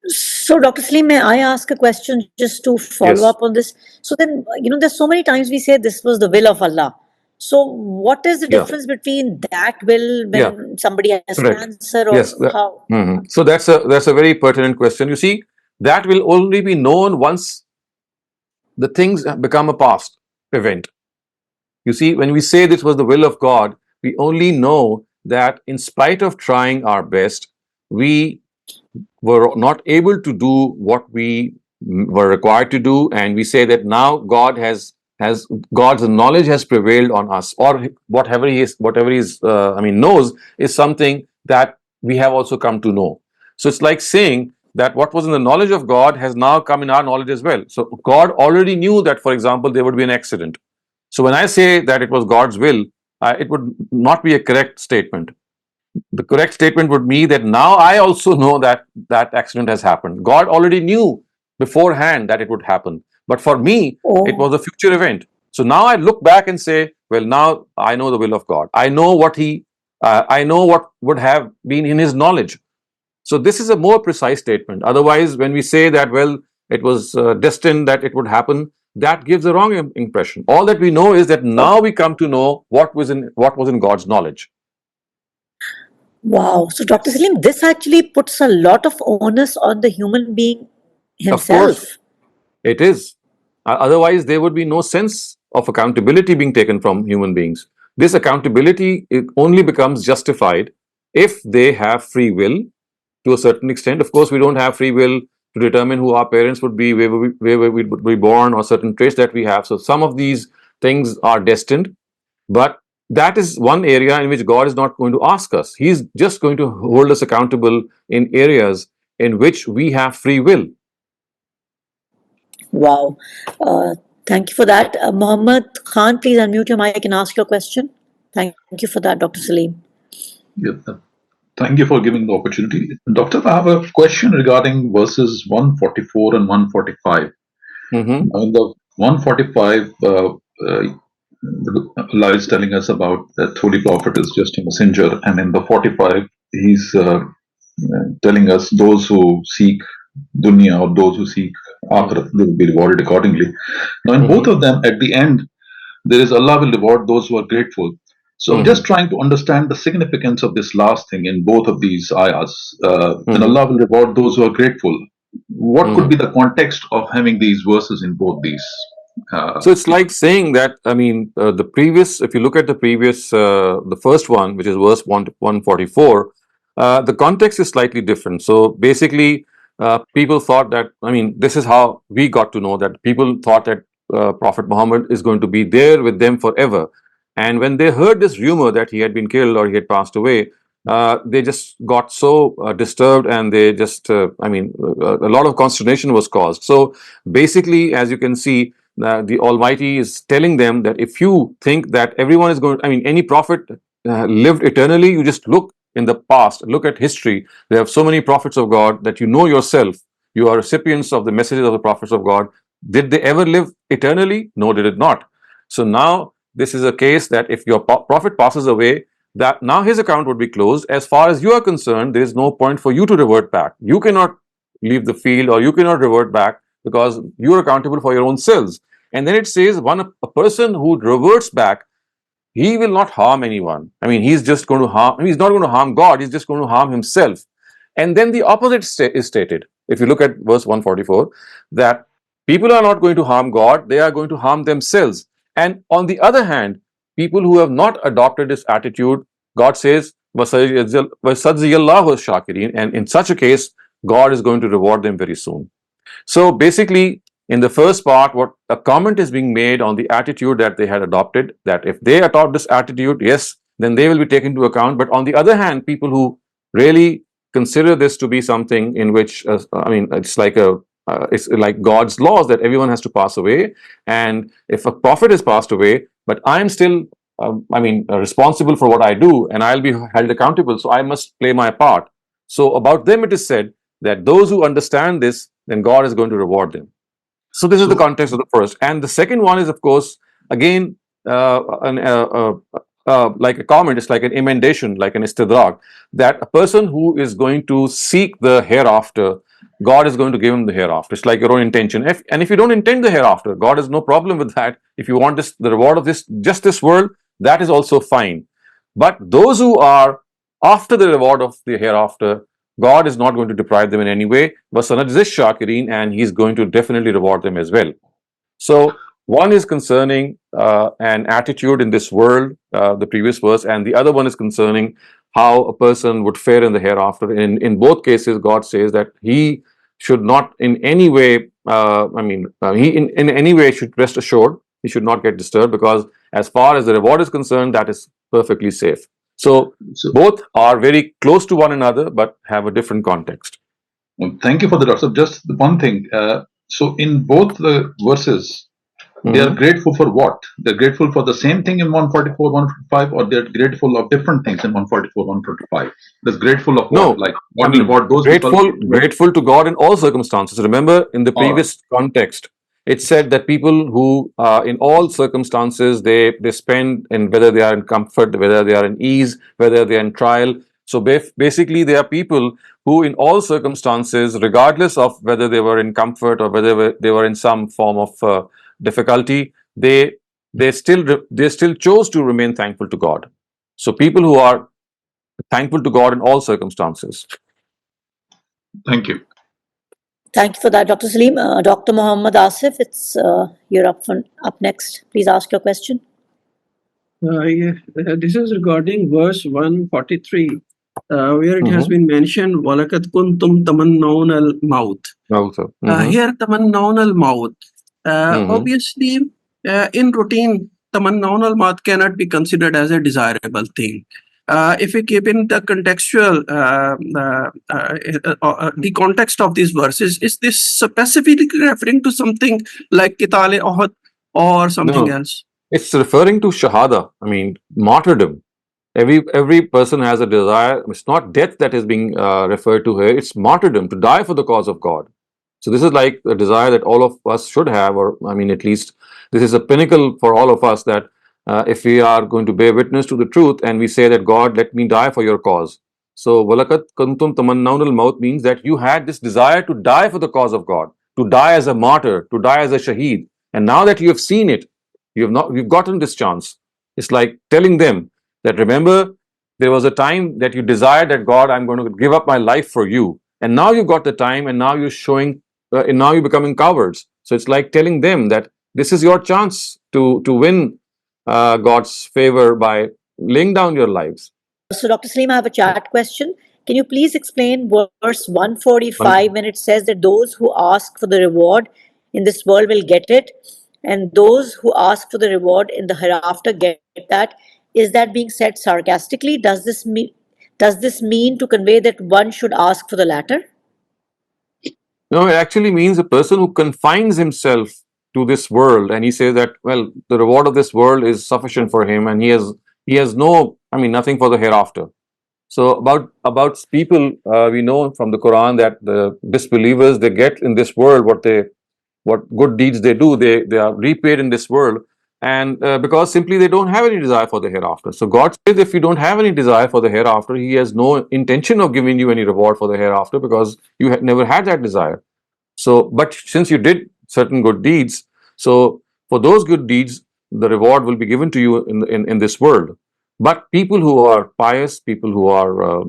So, Dr. Saleem, may I ask a question just to follow Yes. up on this? So then, there's so many times we say this was the will of Allah. So what is the Yeah. difference between that will when somebody has Correct. cancer, or Yes. how? So that's a very pertinent question. You see, that will only be known once the things become a past event. You see, when we say this was the will of God, we only know that in spite of trying our best, we were not able to do what we were required to do, and we say that now God's knowledge has prevailed on us, or whatever he knows is something that we have also come to know. So it's like saying that what was in the knowledge of God has now come in our knowledge as well. So God already knew that, for example, there would be an accident. So when I say that it was God's will, it would not be a correct statement. The correct statement would be that now I also know that that accident has happened. God already knew beforehand that it would happen. But for me, it was a future event. So now I look back and say, well, now I know the will of God. I know I know what would have been in His knowledge. So this is a more precise statement. Otherwise, when we say that, well, it was destined that it would happen, that gives a wrong impression. All that we know is that now we come to know what was in God's knowledge. Wow. So, Dr. Saleem, this actually puts a lot of onus on the human being Of course, himself. it is. Otherwise, there would be no sense of accountability being taken from human beings. This accountability only becomes justified if they have free will to a certain extent. Of course, we don't have free will to determine who our parents would be, where we would be born, or certain traits that we have. So some of these things are destined, but that is one area in which God is not going to ask us. He's just going to hold us accountable in areas in which we have free will. Wow. Thank you for that. Mohammed Khan, please unmute your mic and ask your question. Thank you for that, Dr. Saleem. Yeah, thank you for giving the opportunity. Doctor, I have a question regarding verses 144 and 145. Mm-hmm. Now, in the 145, Allah is telling us about that Holy Prophet is just a messenger, and in the 45, He's telling us those who seek dunya or those who seek akhirat, they will be rewarded accordingly. Now, in both of them, at the end, there is Allah will reward those who are grateful. So I'm just trying to understand the significance of this last thing in both of these ayahs. And Allah will reward those who are grateful. What could be the context of having these verses in both these? So it's like saying that, I mean, the previous, if you look at the previous, the first one, which is verse 144, the context is slightly different. So basically, people thought that, I mean, this is how we got to know that people thought that Prophet Muhammad is going to be there with them forever. And when they heard this rumor that he had been killed or he had passed away, they just got so disturbed, and they just, I mean, a lot of consternation was caused. So basically, as you can see, the Almighty is telling them that if you think that everyone is going, I mean, any prophet lived eternally, you just look in the past, look at history. There are so many prophets of God that you know yourself, you are recipients of the messages of the prophets of God. Did they ever live eternally? No, they did not. So now this is a case that if your prophet passes away, that now his account would be closed. As far as you are concerned, there is no point for you to revert back. You cannot leave the field, or you cannot revert back, because you are accountable for your own selves. And then it says, a person who reverts back, he will not harm anyone. I mean, he's just going to harm, he's not going to harm God, he's just going to harm himself. And then the opposite is stated. If you look at verse 144, that people are not going to harm God, they are going to harm themselves. And on the other hand, people who have not adopted this attitude, God says, وَسَجْزِيَ اللَّهُ الشَّاكِرِينَ, and in such a case, God is going to reward them very soon. So basically, in the first part, what a comment is being made on the attitude that they had adopted, that if they adopt this attitude, yes, then they will be taken into account. But on the other hand, people who really consider this to be something in which, I mean, it's like God's laws that everyone has to pass away. And if a prophet has passed away, but I'm still, responsible for what I do, and I'll be held accountable, so I must play my part. So about them, it is said that those who understand this, then God is going to reward them. So this is the context of the first. And the second one is, of course, again, like a comment, it's like an emendation, like an istidrak, that a person who is going to seek the hereafter, God is going to give him the hereafter. It's like your own intention. And if you don't intend the hereafter, God has no problem with that. If you want the reward of just this world, that is also fine. But those who are after the reward of the hereafter, God is not going to deprive them in any way. وَسَنَجْزِي الشَّاكِرِينَ, and He's going to definitely reward them as well. So one is concerning an attitude in this world, the previous verse, and the other one is concerning how a person would fare in the hereafter. In both cases, God says that he should not in any way, he in any way should rest assured. He should not get disturbed, because as far as the reward is concerned, that is perfectly safe. So both are very close to one another, but have a different context. Thank you for the doctor. Just one thing. So in both the verses, They are grateful for what? They're grateful for the same thing in 144, 145, or they're grateful of different things in 144, 145. They're grateful of what? No, Like, I what mean, about those people? grateful to God in all circumstances. Remember, in the All right. previous context, it said that people who, in all circumstances, they spend in whether they are in comfort, whether they are in ease, whether they are in trial. So basically, they are people who, in all circumstances, regardless of whether they were in comfort or whether they were in some form of difficulty, they still chose to remain thankful to God. So people who are thankful to God in all circumstances. Thank you. Thank you for that, Dr. Saleem. Dr. Muhammad Asif, you're up next. Please ask your question. This is regarding verse 143, where it has been mentioned, وَلَقَدْ كُنْتُمْ تَمَنَّوْنَ الْمَوْتِ. Here, تَمَنَّوْنَ الْمَوْتِ. Obviously, in routine, تَمَنَّوْنَ الْمَوْتِ cannot be considered as a desirable thing. If we keep in the contextual, the context of these verses, is this specifically referring to something like Qitale Uhud or something else? It's referring to shahada. I mean, martyrdom. Every person has a desire. It's not death that is being referred to here. It's martyrdom, to die for the cause of God. So this is like a desire that all of us should have, or I mean, at least this is a pinnacle for all of us, that if we are going to bear witness to the truth and we say that, God, let me die for your cause. So walakat kuntum tamannawn al-maut means that you had this desire to die for the cause of God, to die as a martyr, to die as a shaheed. And now that you have seen it, you've gotten this chance. It's like telling them that, remember, there was a time that you desired that, God, I'm going to give up my life for you. And now you've got the time, and now you're showing, and now you're becoming cowards. So it's like telling them that this is your chance to win God's favor by laying down your lives. So, Dr. Saleem, I have a chat question. Can you please explain verse 145 when it says that those who ask for the reward in this world will get it, and those who ask for the reward in the hereafter get that? Is that being said sarcastically? Does this mean to convey that one should ask for the latter? No, it actually means a person who confines himself to this world, and he says that, well, the reward of this world is sufficient for him, and he has no, I mean, nothing for the hereafter. So about people, we know from the Quran that the disbelievers, they get in this world what good deeds they do, they are repaid in this world, and because simply they don't have any desire for the hereafter. So God says, if you don't have any desire for the hereafter, He has no intention of giving you any reward for the hereafter, because you had never had that desire. So, but since you did certain good deeds, so for those good deeds, the reward will be given to you in this world. But people who are pious, people who are,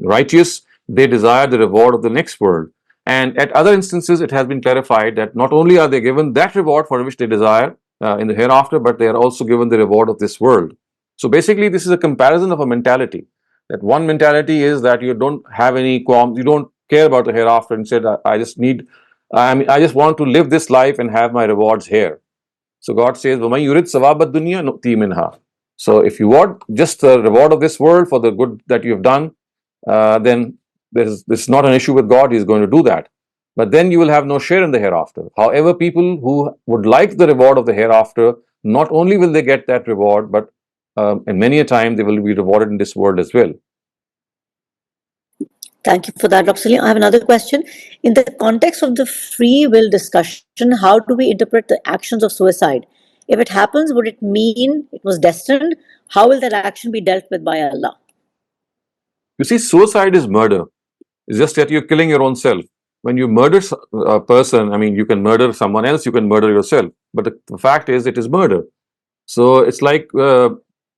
righteous, they desire the reward of the next world. And at other instances, it has been clarified that not only are they given that reward for which they desire in the hereafter, but they are also given the reward of this world. So basically, this is a comparison of a mentality. That one mentality is that you don't have any qualms, you don't care about the hereafter, and said, I just want to live this life and have my rewards here. So God says, وَمَنْ يُرِدْ ثَوَابَ الدُّنْيَا نُؤْتِي مِنْهَا. So if you want just the reward of this world for the good that you have done, then this is not an issue with God. He's going to do that. But then you will have no share in the hereafter. However, people who would like the reward of the hereafter, not only will they get that reward, but and many a time they will be rewarded in this world as well. Thank you for that, Dr. Saleem. I have another question. In the context of the free will discussion, how do we interpret the actions of suicide? If it happens, would it mean it was destined? How will that action be dealt with by Allah? You see, suicide is murder. It's just that you're killing your own self. When you murder a person, I mean, you can murder someone else, you can murder yourself. But the fact is, it is murder. So it's like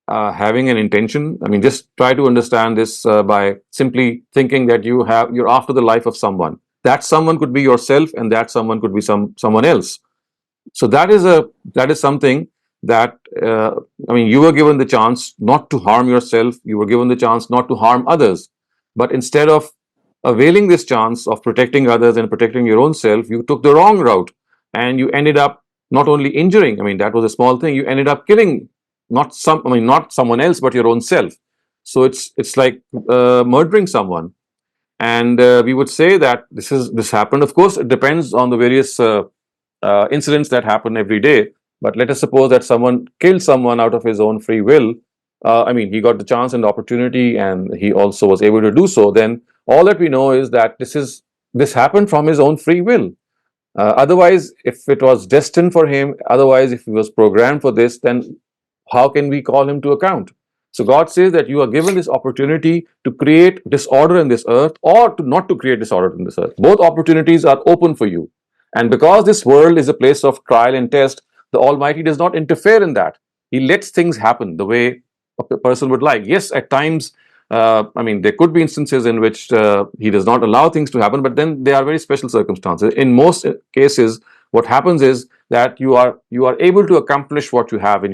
having an intention. I mean, just try to understand this by simply thinking that you're after the life of someone. That someone could be yourself, and that someone could be someone else. So that is something that you were given the chance not to harm yourself. You were given the chance not to harm others. But instead of availing this chance of protecting others and protecting your own self, you took the wrong route, and you ended up not only injuring. I mean, that was a small thing. You ended up killing not someone else, but your own self. So it's like murdering someone. And we would say that this happened. Of course, it depends on the various incidents that happen every day. But let us suppose that someone killed someone out of his own free will. I mean, he got the chance and the opportunity, and he also was able to do so. Then all that we know is that this happened from his own free will. Otherwise, if it was destined for him, otherwise, if he was programmed for this, then how can we call him to account? So God says that you are given this opportunity to create disorder in this earth, or to not to create disorder in this earth. Both opportunities are open for you. And because this world is a place of trial and test, the Almighty does not interfere in that. He lets things happen the way a person would like. Yes, at times, I mean, there could be instances in which he does not allow things to happen, but then they are very special circumstances. In most cases, what happens is that you are able to accomplish what you have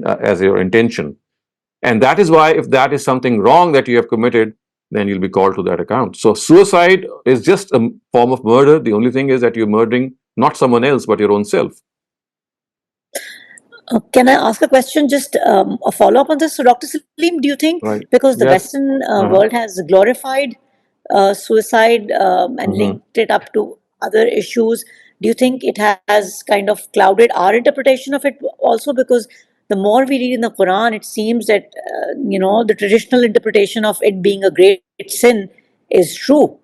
as your intention, and that is why, if that is something wrong that you have committed, then you'll be called to that account. So suicide is just a form of murder. The only thing is that you're murdering not someone else but your own self. Can I ask a question, just a follow-up on this? So, Dr. Saleem, do you think, Right. because the Yes. Western world has glorified suicide and linked it up to other issues, do you think it has kind of clouded our interpretation of it also? Because the more we read in the Quran, it seems that, the traditional interpretation of it being a great sin is true.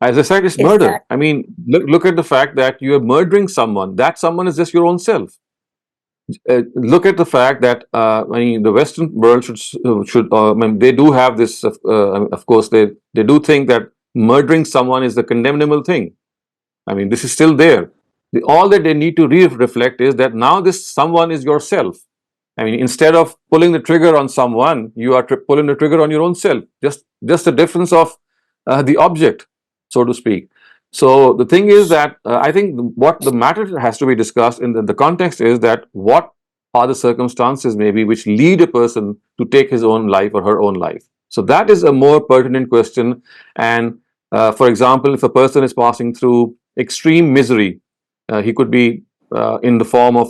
As I said, it's Is murder. that- I mean, look at the fact that you are murdering someone. That someone is just your own self. Look at the fact that I mean, the Western world should I mean, they do have this. Of course, they do think that murdering someone is the condemnable thing. I mean, this is still there. All that they need to reflect is that now this someone is yourself. I mean, instead of pulling the trigger on someone, you are pulling the trigger on your own self. Just the difference of the object, so to speak. So the thing is that I think what the matter has to be discussed in the context is that what are the circumstances maybe which lead a person to take his own life or her own life. So that is a more pertinent question. And for example, if a person is passing through extreme misery, he could be in the form of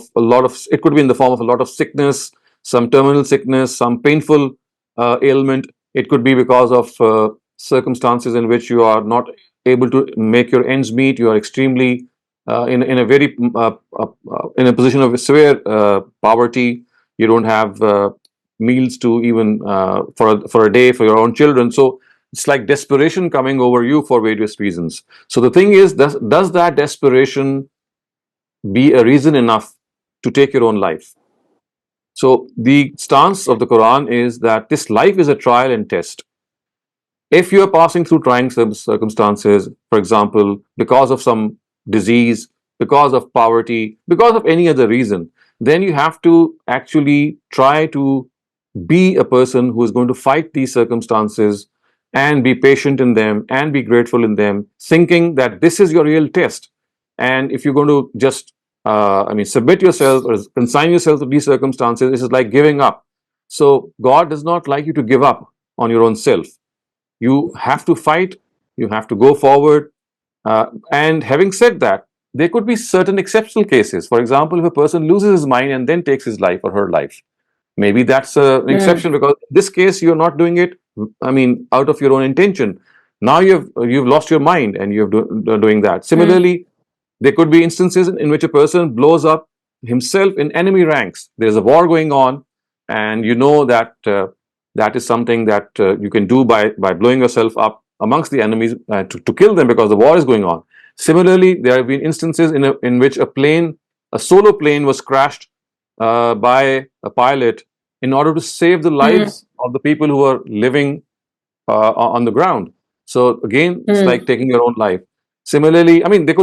it could be in the form of a lot of sickness, some terminal sickness, some painful ailment. It could be because of circumstances in which you are not able to make your ends meet. You are extremely in a very in a position of severe poverty. You don't have meals to even for a day for your own children. So it's like desperation coming over you for various reasons. So the thing is, does that desperation be a reason enough to take your own life? So the stance of the Quran is that this life is a trial and test. If you are passing through trying circumstances, for example, because of some disease, because of poverty, because of any other reason, then you have to actually try to be a person who is going to fight these circumstances and be patient in them and be grateful in them, thinking that this is your real test. And if you're going to just, submit yourself or consign yourself to these circumstances, this is like giving up. So God does not like you to give up on your own self. You have to fight, you have to go forward. And having said that, there could be certain exceptional cases. For example, if a person loses his mind and then takes his life or her life, maybe that's an exception, because in this case, you're not doing it, I mean, out of your own intention. Now you've lost your mind and you're doing that. Similarly, there could be instances in which a person blows up himself in enemy ranks. There's a war going on, and you know that that is something that you can do by blowing yourself up amongst the enemies to kill them, because the war is going on. Similarly, there have been instances in which a solo plane was crashed by a pilot in order to save the lives of the people who are living on the ground. So again, it's like taking your own life. Similarly, I mean, there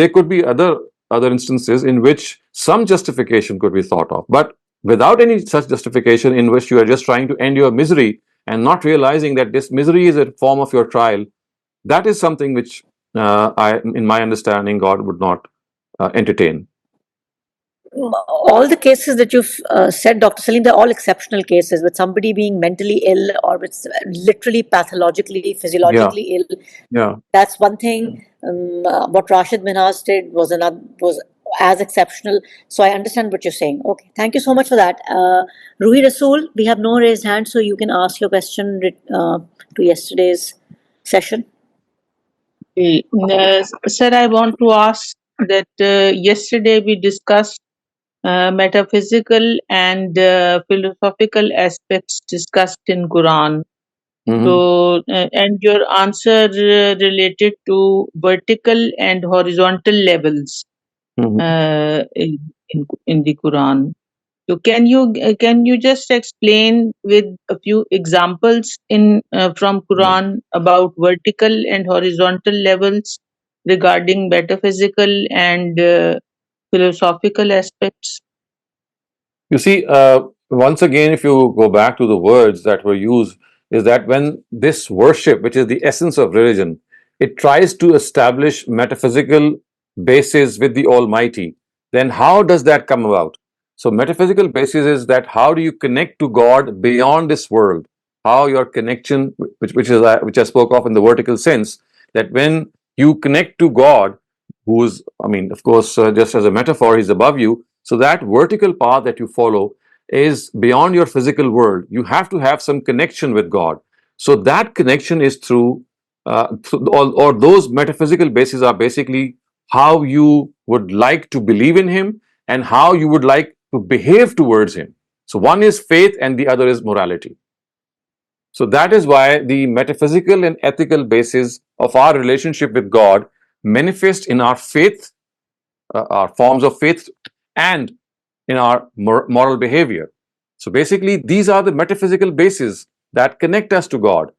could be other instances in which some justification could be thought of, but without any such justification, in which you are just trying to end your misery and not realizing that this misery is a form of your trial, that is something which in my understanding, God would not entertain. All the cases that you've said, Dr. Saleem, they're all exceptional cases, with somebody being mentally ill or with literally pathologically, physiologically ill. Yeah. That's one thing. What Rashid Minhas did was as exceptional. So I understand what you're saying. Okay, thank you so much for that. Ruhi Rasool, we have no raised hand, so you can ask your question to yesterday's session. Sir, I want to ask that yesterday we discussed metaphysical and philosophical aspects discussed in Quran. So, and your answer related to vertical and horizontal levels in the Quran. So, can you just explain with a few examples in from Quran about vertical and horizontal levels regarding metaphysical and philosophical aspects? You see, once again, if you go back to the words that were used, is that when this worship, which is the essence of religion, it tries to establish metaphysical basis with the Almighty, then how does that come about? So, metaphysical basis is that how do you connect to God beyond this world? How your connection, which I spoke of in the vertical sense, that when you connect to God, who's, I mean, of course, just as a metaphor, he's above you. So that vertical path that you follow is beyond your physical world. You have to have some connection with God. So that connection is through, or those metaphysical bases are basically how you would like to believe in Him and how you would like to behave towards Him. So one is faith and the other is morality. So that is why the metaphysical and ethical basis of our relationship with God manifest in our faith, our forms of faith, and in our moral behavior. So basically, these are the metaphysical bases that connect us to God,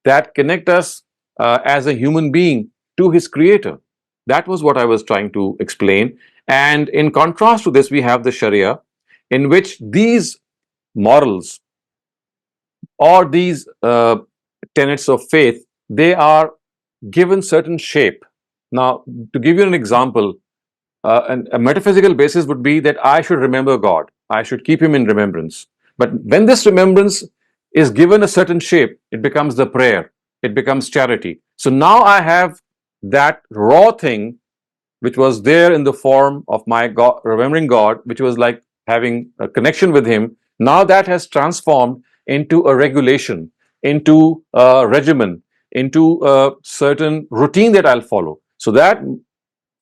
that connect us as a human being to His Creator. That was what I was trying to explain. And in contrast to this, we have the Sharia, in which these morals or these tenets of faith, they are given certain shape. Now, to give you an example, a metaphysical basis would be that I should remember God. I should keep Him in remembrance. But when this remembrance is given a certain shape, it becomes the prayer. It becomes charity. So now I have that raw thing which was there in the form of my God, remembering God, which was like having a connection with Him. Now that has transformed into a regulation, into a regimen, into a certain routine that I'll follow. So that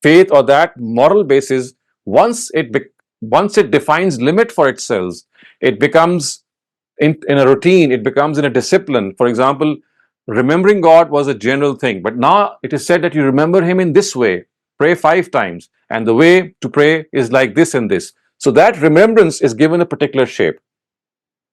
faith or that moral basis, once it defines limit for itself, it becomes in a routine, it becomes in a discipline. For example, remembering God was a general thing, but now it is said that you remember Him in this way, pray 5 times, and the way to pray is like this and this. So that remembrance is given a particular shape.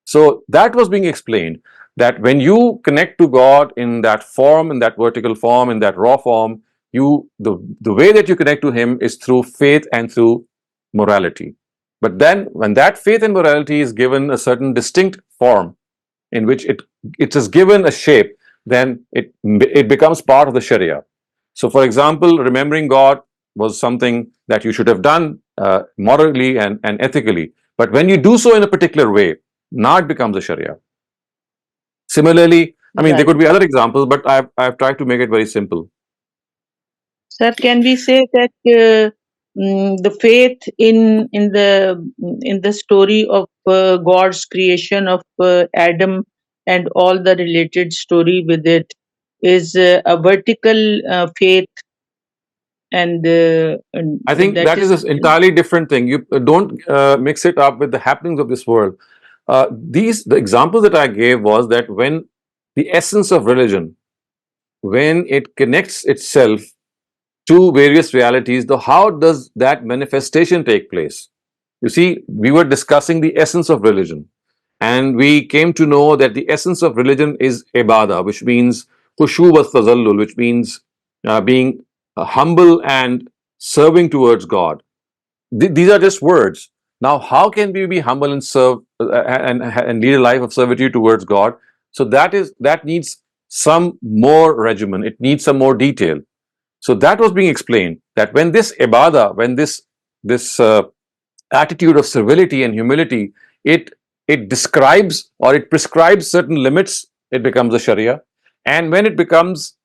So that was being explained, that when you connect to God in that form, in that vertical form, in that raw form, the way that you connect to Him is through faith and through morality. But then when that faith and morality is given a certain distinct form in which it is given a shape, then it becomes part of the Sharia. So for example, remembering God was something that you should have done morally and ethically. But when you do so in a particular way, now it becomes a Sharia. Similarly, I mean, there could be other examples, but I've tried to make it very simple. Sir, can we say that the faith in the story of God's creation of Adam and all the related story with it is a vertical faith, and I think that is an entirely different thing. You don't mix it up with the happenings of this world. The examples that I gave was that when the essence of religion, when it connects itself to various realities, though how does that manifestation take place? You see, we were discussing the essence of religion, and we came to know that the essence of religion is ibadah, which means khushu wa tazallul, which means being humble and serving towards God. These are just words. Now, how can we be humble and serve and lead a life of servitude towards God? So that needs some more regimen. It needs some more detail. So that was being explained, that when this ibadah, when this attitude of servility and humility, it describes or it prescribes certain limits, it becomes a Sharia. And when it becomes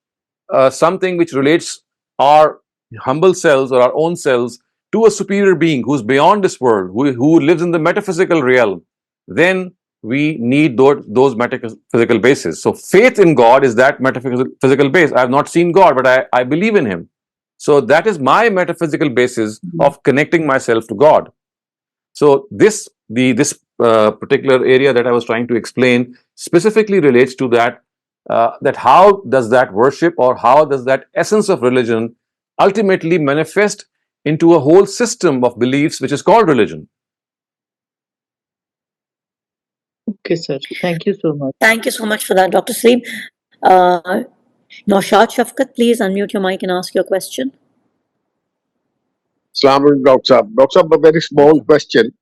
something which relates our humble selves or our own selves to a superior being who's beyond this world, who lives in the metaphysical realm, then we need those metaphysical bases. So faith in God is that metaphysical base. I have not seen God, but I believe in Him. So that is my metaphysical basis of connecting myself to God. So this particular area that I was trying to explain specifically relates to that. That how does that worship, or how does that essence of religion ultimately manifest into a whole system of beliefs which is called religion? Okay, sir. Thank you so much. Thank you so much for that, Dr. Saleem. Naushad Shafkat, please unmute your mic and ask your question. Assalamu alaikum, Dr. Saab. Dr. Saab, a very small question.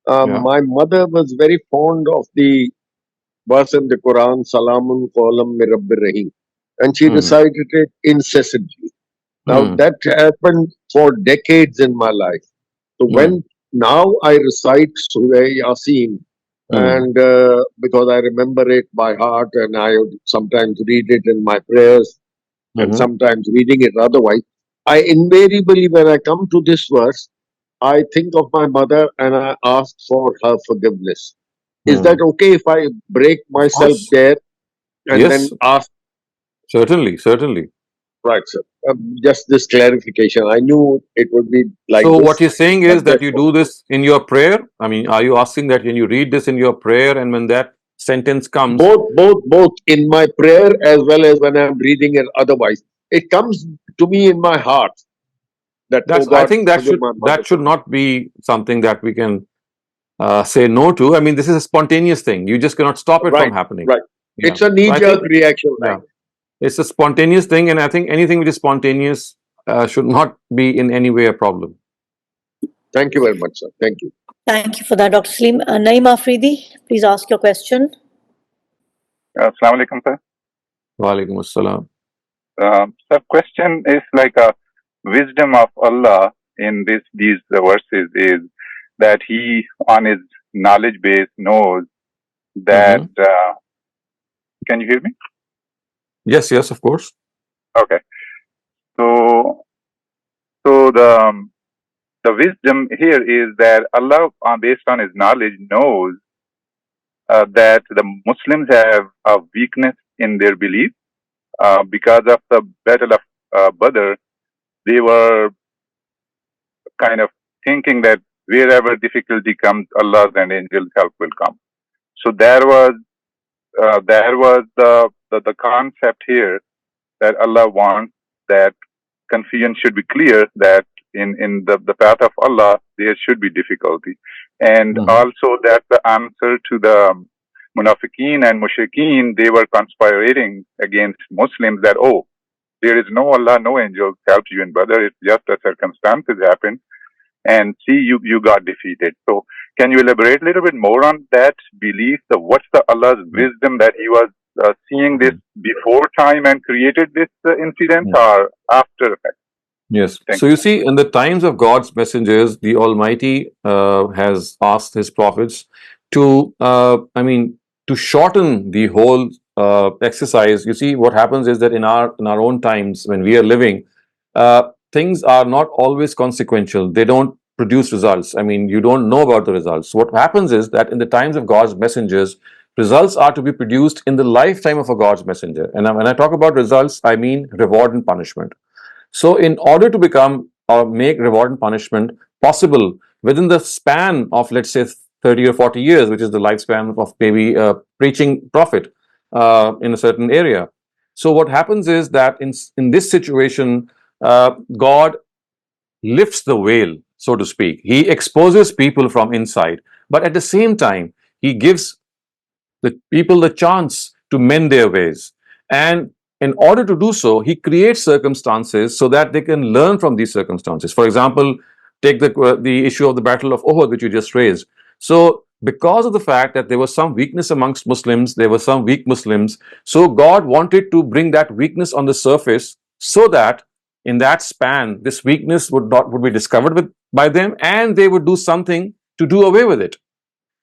My mother was very fond of the verse in the Quran, Salamun Qawlam min Rabbir Rahim, and she recited it incessantly. Now, that happened for decades in my life. So when now I recite Surah Yasin, and because I remember it by heart, and I sometimes read it in my prayers, and sometimes reading it otherwise, I invariably, when I come to this verse, I think of my mother and I ask for her forgiveness. Is that okay if I break myself there and then Yes, ask? certainly, certainly. Right, sir. Just this clarification. I knew it would be like So this. what you're saying but is that you do this in your prayer? I mean, are you asking that when you read this in your prayer, and when that sentence comes, both in my prayer as well as when I'm reading it otherwise, it comes to me in my heart that, oh that's, I God, think that forgive my mother. should not be something that we can say no to. I mean, this is a spontaneous thing. You just cannot stop it from Right, happening. right. Yeah. It's a So I knee-jerk think, reaction. yeah, Like, it's a spontaneous thing, and I think anything which is spontaneous should not be in any way a problem. thank you very much, sir. Thank you. Thank you for that, Dr. Saleem. Naeem Afridi, please ask your question. Assalamu alaikum, sir. Wa alaikum assalam. Sir, question is like a wisdom of Allah in these verses is that He, on His knowledge base, knows that. Can you hear me? Yes, yes, of course. Okay. So the wisdom here is that Allah, based on His knowledge, knows that the Muslims have a weakness in their belief because of the Battle of Badr. They were kind of thinking that wherever difficulty comes, Allah's and angels' help will come. So there was the concept here that Allah wants that confusion should be clear, that in the path of Allah there should be difficulty, and also that's the answer to the munafiqeen and mushrikeen. They were conspiring against Muslims that, oh, there is no Allah, no angels helped you in Badr. It's just the circumstances happened, and see, you got defeated. So can you elaborate a little bit more on that belief? What's the Allah's wisdom that He was seeing this before time and created this incident, or after effect? Yes. So you see, in the times of God's messengers, the Almighty has asked His prophets to, to shorten the whole exercise. You see, what happens is that in our own times, when we are living, things are not always consequential. They don't produce results. I mean, you don't know about the results. What happens is that in the times of God's messengers, results are to be produced in the lifetime of a God's messenger. And when I talk about results, I mean reward and punishment. So in order to become or make reward and punishment possible within the span of, let's say, 30 or 40 years, which is the lifespan of maybe a preaching prophet in a certain area. So what happens is that in this situation, God lifts the veil, so to speak. He exposes people from inside, but at the same time, He gives the people the chance to mend their ways. And in order to do so, He creates circumstances so that they can learn from these circumstances. For example, take the issue of the Battle of Uhud, which you just raised. So because of the fact that there was some weakness amongst Muslims, there were some weak Muslims, so God wanted to bring that weakness on the surface so that in that span, this weakness would be discovered by them, and they would do something to do away with it.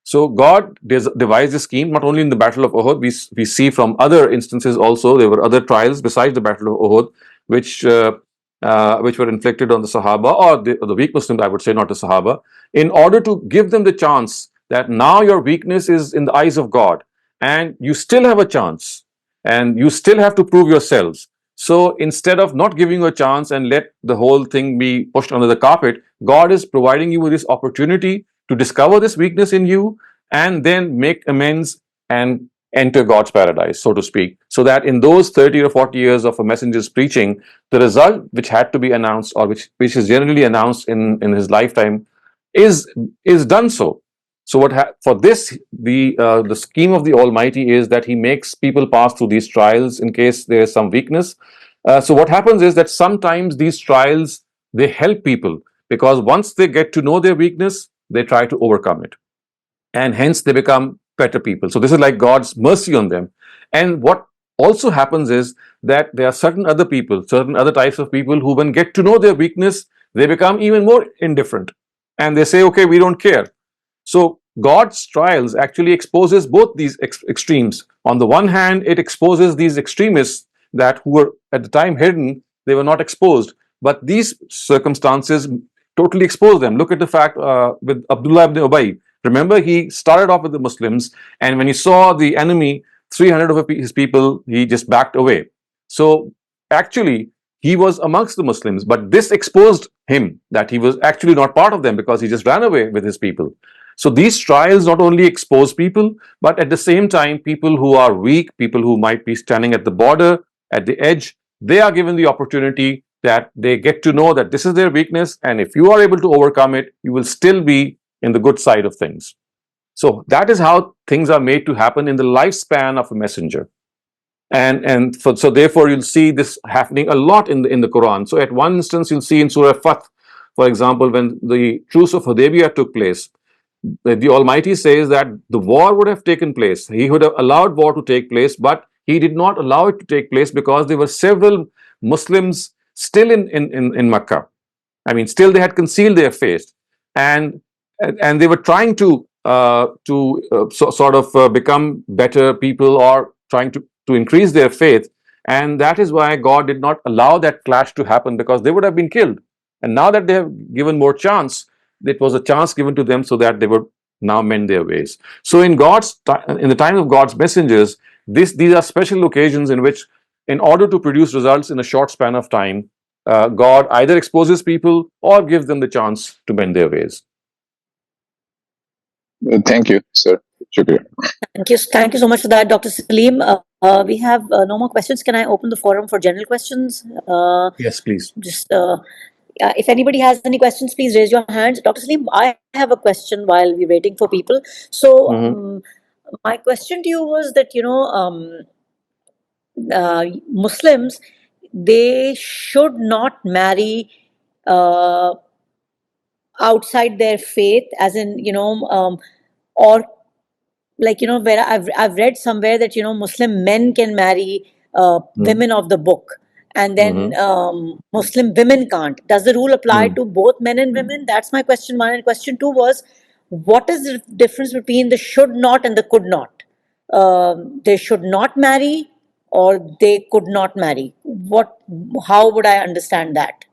So God devised a scheme, not only in the Battle of Uhud. We see from other instances also, there were other trials besides the Battle of Uhud, which were inflicted on the Sahaba, or the weak Muslims, I would say, not the Sahaba, in order to give them the chance that now your weakness is in the eyes of God, and you still have a chance, and you still have to prove yourselves. So instead of not giving you a chance and let the whole thing be pushed under the carpet, God is providing you with this opportunity to discover this weakness in you and then make amends and enter God's paradise, so to speak. So that in those 30 or 40 years of a messenger's preaching, the result which had to be announced, or which is generally announced in his lifetime, is done so. So for this, the scheme of the Almighty is that He makes people pass through these trials in case there is some weakness. So what happens is that sometimes these trials, they help people, because once they get to know their weakness, they try to overcome it, and hence they become better people. So this is like God's mercy on them. And what also happens is that there are certain other people, certain other types of people who, when get to know their weakness, they become even more indifferent, and they say, okay, we don't care. So God's trials actually exposes both these extremes. On the one hand, it exposes these extremists that who were at the time hidden, they were not exposed, but these circumstances totally expose them. Look at the fact with Abdullah ibn Ubay. Remember, he started off with the Muslims, and when he saw the enemy, 300 of his people, he just backed away. So actually, he was amongst the Muslims, but this exposed him that he was actually not part of them, because he just ran away with his people. So these trials not only expose people, but at the same time, people who are weak, people who might be standing at the border, at the edge, they are given the opportunity that they get to know that this is their weakness, and if you are able to overcome it, you will still be in the good side of things. So that is how things are made to happen in the lifespan of a messenger. So therefore you'll see this happening a lot in the Quran. So at one instance, you'll see in Surah Fath, for example, when the truce of Hudaybiyah took place, the Almighty says that the war would have taken place. He would have allowed war to take place, but He did not allow it to take place because there were several Muslims still in Mecca. I mean, still they had concealed their faith, and they were trying to become better people, or trying to increase their faith. And that is why God did not allow that clash to happen, because they would have been killed. And now that they have given more chance, it was a chance given to them so that they would now mend their ways. So in the time of God's messengers, these are special occasions in which, in order to produce results in a short span of time, God either exposes people or gives them the chance to mend their ways. Thank you, sir. Shukriya. Thank you so much for that, Dr. Saleem. We have no more questions. Can I open the forum for general questions? Yes, please. If anybody has any questions, please raise your hands. Dr. Saleem, I have a question while we're waiting for people. So my question to you was that, Muslims, they should not marry outside their faith, as in, or like, where I've read somewhere that, Muslim men can marry women of the book, and then Muslim women can't. Does the rule apply to both men and women? That's my question one. And question two was, what is the difference between the should not and the could not? They should not marry, or they could not marry. How would I understand that?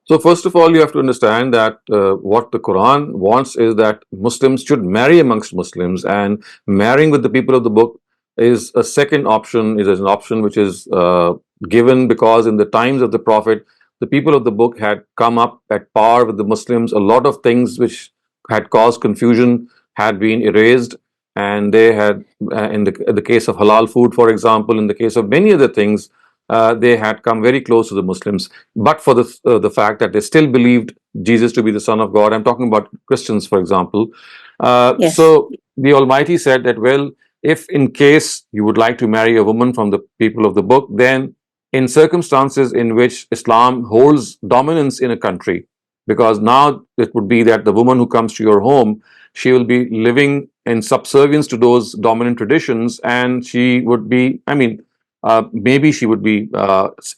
So first of all, you have to understand that what the Quran wants is that Muslims should marry amongst Muslims, and marrying with the people of the book is a second option. It is an option which is given because in the times of the Prophet, the people of the book had come up at par with the Muslims. A lot of things which had caused confusion had been erased, and they had, in the case of halal food, for example, in the case of many other things, they had come very close to the Muslims, but for the fact that they still believed Jesus to be the Son of God. I'm talking about Christians, for example. Yes. So the Almighty said that, well, if in case you would like to marry a woman from the people of the book, then in circumstances in which Islam holds dominance in a country, because now it would be that the woman who comes to your home, she will be living in subservience to those dominant traditions, and she would be, maybe she would be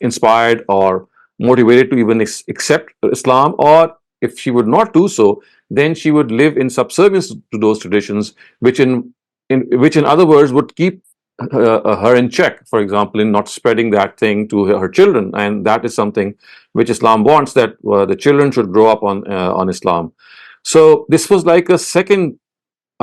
inspired or motivated to even accept Islam, or if she would not do so, then she would live in subservience to those traditions, which in other words would keep her in check, for example, in not spreading that thing to her children. And that is something which Islam wants, that the children should grow up on Islam. So this was like a second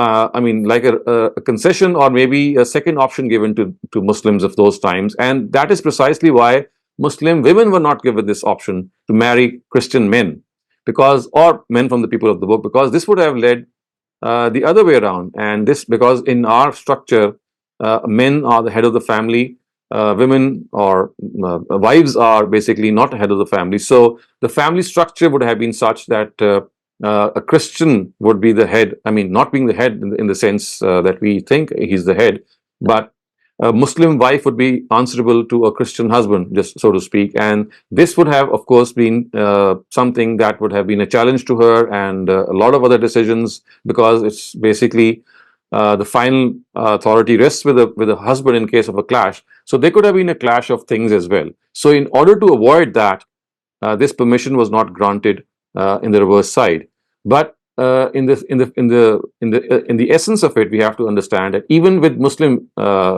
I mean, like a concession or maybe a second option given to Muslims of those times. And that is precisely why Muslim women were not given this option to marry Christian men, because, or men from the people of the book, because this would have led the other way around. And this, because in our structure, men are the head of the family, women or wives are basically not head of the family. So the family structure would have been such that a Christian would be the head. I mean, not being the head in the sense that we think he's the head, but a Muslim wife would be answerable to a Christian husband, just so to speak. And this would have, of course, been something that would have been a challenge to her, and a lot of other decisions, because it's basically the final authority rests with the husband in case of a clash. So there could have been a clash of things as well. So in order to avoid that, this permission was not granted in the reverse side. But in the essence of it, we have to understand that even with Muslim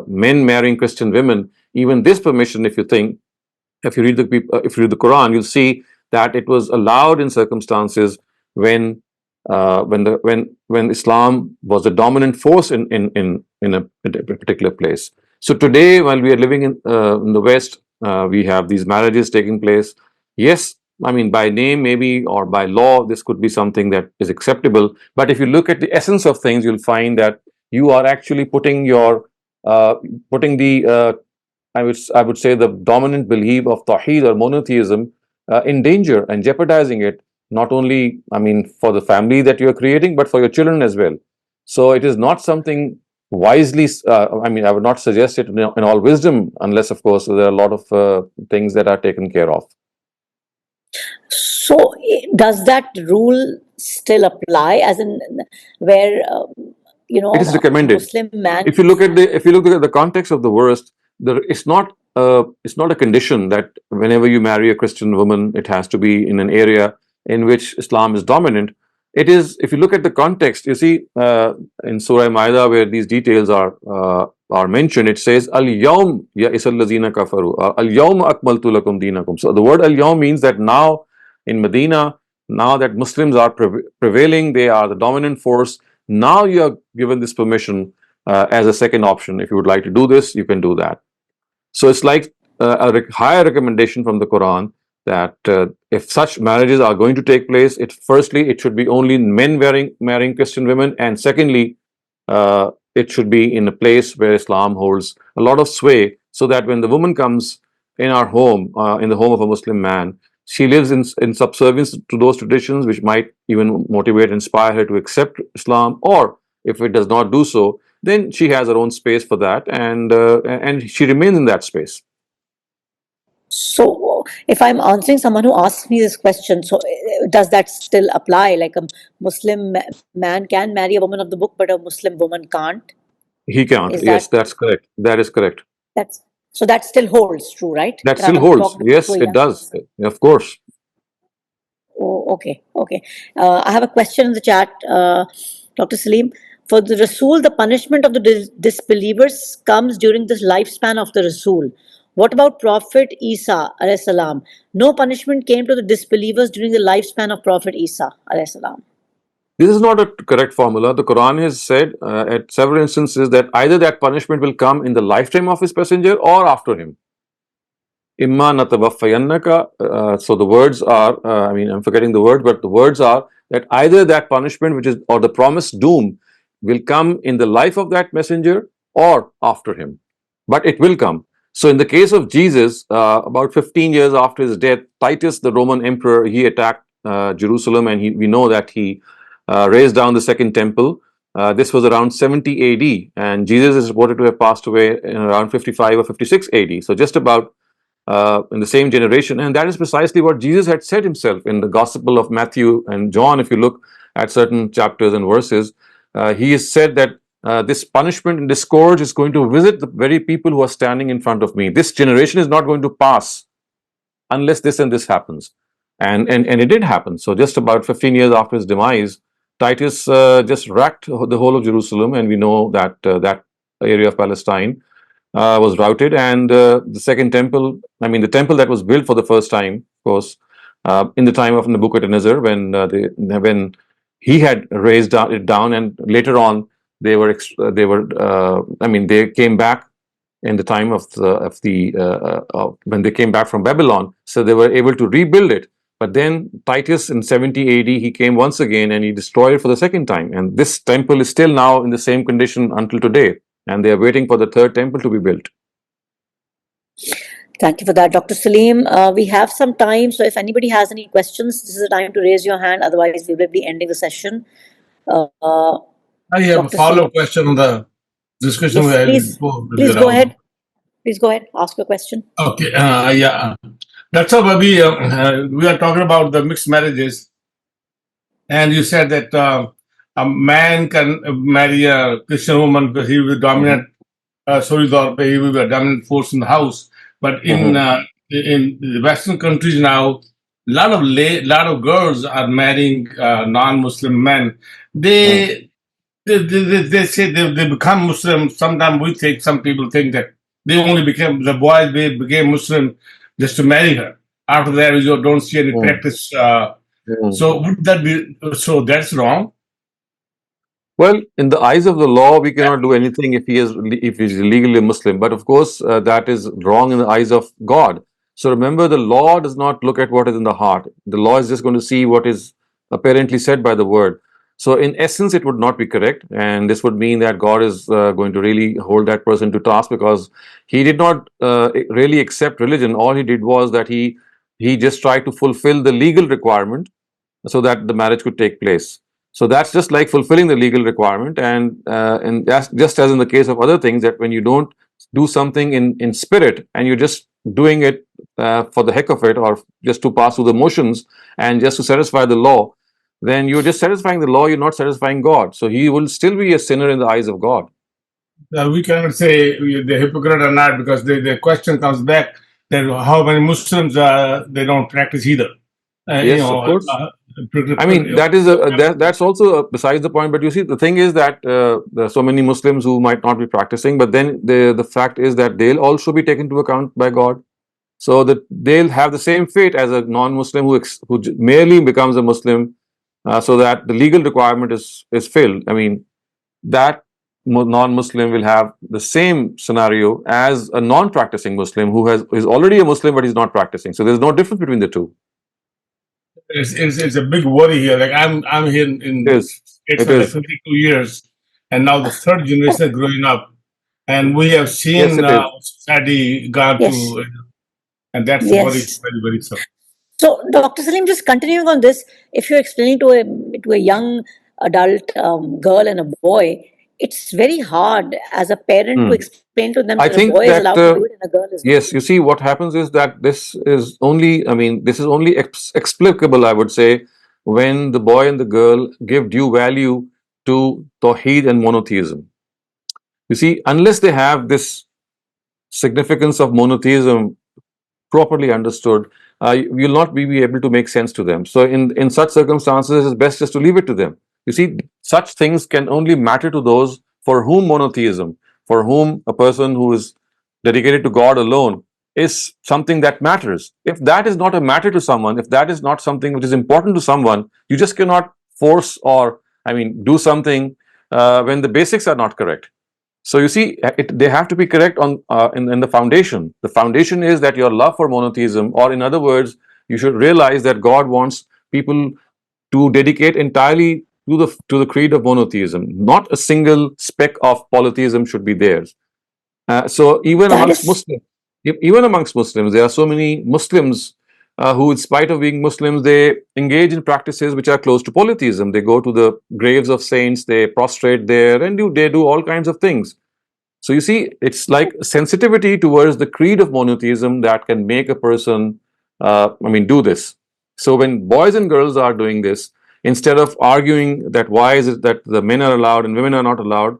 men marrying Christian women, even this permission, if you read the Quran, you'll see that it was allowed in circumstances when Islam was the dominant force in a particular place. So today, while we are living in the West, we have these marriages taking place. Yes, I mean, by name maybe, or by law, this could be something that is acceptable. But if you look at the essence of things, you'll find that you are actually putting the I would say the dominant belief of Tawheed or monotheism in danger, and jeopardizing it, not only, I mean, for the family that you're creating, but for your children as well. So it is not something wisely, I mean, I would not suggest it in all wisdom, unless, of course, there are a lot of things that are taken care of. So does that rule still apply, as in where it is recommended? Muslim man, if you look at the context of the verse, it's not a condition that whenever you marry a Christian woman, it has to be in an area in which Islam is dominant. It is, if you look at the context, you see in Surah Ma'idah, where these details are mentioned, it says al-yawm ya'isal lazina kafaru, al-yawm akmaltu lakum dinakum. So the word al-yawm means that now in Medina, now that Muslims are prevailing, they are the dominant force. Now you are given this permission as a second option. If you would like to do this, you can do that. So it's like a higher recommendation from the Quran that if such marriages are going to take place, firstly, it should be only men marrying Christian women, and secondly, it should be in a place where Islam holds a lot of sway, so that when the woman comes in our home, in the home of a Muslim man, she lives in subservience to those traditions, which might even motivate and inspire her to accept Islam. Or if it does not do so, then she has her own space for that, and she remains in that space. So if I'm answering someone who asks me this question, so does that still apply? Like a Muslim man can marry a woman of the book, but a Muslim woman can't? He can't. Yes, that's correct. That is correct. So that still holds true, right? That still holds. Yes, it does. Of course. Oh, okay. I have a question in the chat, Dr. Saleem. For the Rasul, the punishment of the disbelievers comes during the lifespan of the Rasul. What about Prophet Isa alayhi salam? No punishment came to the disbelievers during the lifespan of Prophet Isa alayhi salam. This is not a correct formula. The Quran has said at several instances that either that punishment will come in the lifetime of his messenger or after him. Imma natawaffayannaka. So the words are, I mean, I'm forgetting the word, but the words are that either that punishment, or the promised doom, will come in the life of that messenger or after him. But it will come. So in the case of Jesus, about 15 years after his death, Titus, the Roman emperor, he attacked Jerusalem, and we know that he raised down the second temple. This was around 70 AD, and Jesus is reported to have passed away in around 55 or 56 AD. So just about in the same generation. And that is precisely what Jesus had said himself in the Gospel of Matthew and John. If you look at certain chapters and verses, he has said that this punishment and discourage is going to visit the very people who are standing in front of me. This generation is not going to pass unless this and this happens. And it did happen. So just about 15 years after his demise, Titus just racked the whole of Jerusalem, and we know that that area of Palestine was routed, and the second temple, I mean the temple that was built for the first time, of course, in the time of Nebuchadnezzar, when he had raised it down, and later on they were I mean, they came back in the time of when they came back from Babylon, so they were able to rebuild it. But then Titus in 70 AD, he came once again and he destroyed it for the second time. And this temple is still now in the same condition until today. And they are waiting for the third temple to be built. Thank you for that, Dr. Saleem. We have some time, so if anybody has any questions, this is the time to raise your hand. Otherwise, we will be ending the session. I have Dr. a follow-up Saleem. question on the discussion we Yes, had please, before. please go ahead. Please go ahead. Ask your question. Okay. Yeah. That's how we are talking about the mixed marriages, and you said that a man can marry a Christian woman because he will dominant. He will be a dominant force in the house. But in the Western countries now, lot of girls are marrying non-Muslim men. They say they become Muslim. Sometimes some people think that the boys became Muslim just to marry her. After that, you don't see any practice. So would that be, so that's wrong? Well, in the eyes of the law, we cannot do anything if he is legally Muslim. But of course, that is wrong in the eyes of God. So remember, the law does not look at what is in the heart. The law is just going to see what is apparently said by the word. So in essence, it would not be correct. And this would mean that God is going to really hold that person to task, because he did not really accept religion. All he did was that he just tried to fulfill the legal requirement so that the marriage could take place. So that's just like fulfilling the legal requirement, and that's just as in the case of other things, that when you don't do something in spirit and you're just doing it for the heck of it, or just to pass through the motions and just to satisfy the law, then you're just satisfying the law, you're not satisfying God. So he will still be a sinner in the eyes of God. We cannot say they're hypocrite or not, because the question comes back that how many Muslims they don't practice either. Yes, of course. I mean, that's also besides the point. But you see, the thing is that there are so many Muslims who might not be practicing, but then the fact is that they'll also be taken into account by God. So that they'll have the same fate as a non-Muslim who merely becomes a Muslim, so that the legal requirement is filled. I mean, that non-Muslim will have the same scenario as a non-practicing Muslim who is already a Muslim but he's not practicing. So there's no difference between the two. It's a big worry here. Like I'm here in States for like 52 years, and now the third generation is growing up, and we have seen society gone to, and that's very, very so. So, Dr. Saleem, just continuing on this, if you're explaining to a young adult girl and a boy, it's very hard as a parent to explain to them that a boy is allowed to do it and a girl is not. Yes, you see, what happens is that this is only explicable, I would say, when the boy and the girl give due value to Tawheed and monotheism. You see, unless they have this significance of monotheism properly understood, you'll not be able to make sense to them. So in such circumstances, it's best just to leave it to them. You see, such things can only matter to those for whom monotheism, for whom a person who is dedicated to God alone is something that matters. If that is not a matter to someone, if that is not something which is important to someone, you just cannot force or, do something when the basics are not correct. So you see, they have to be correct on in the foundation. The foundation is that your love for monotheism, or in other words, you should realize that God wants people to dedicate entirely to the creed of monotheism. Not a single speck of polytheism should be theirs. So even amongst Muslims, there are so many Muslims who, in spite of being Muslims, they engage in practices which are close to polytheism. They go to the graves of saints, they prostrate there, and they do all kinds of things. So you see, it's like sensitivity towards the creed of monotheism that can make a person, do this. So when boys and girls are doing this, instead of arguing that why is it that the men are allowed and women are not allowed,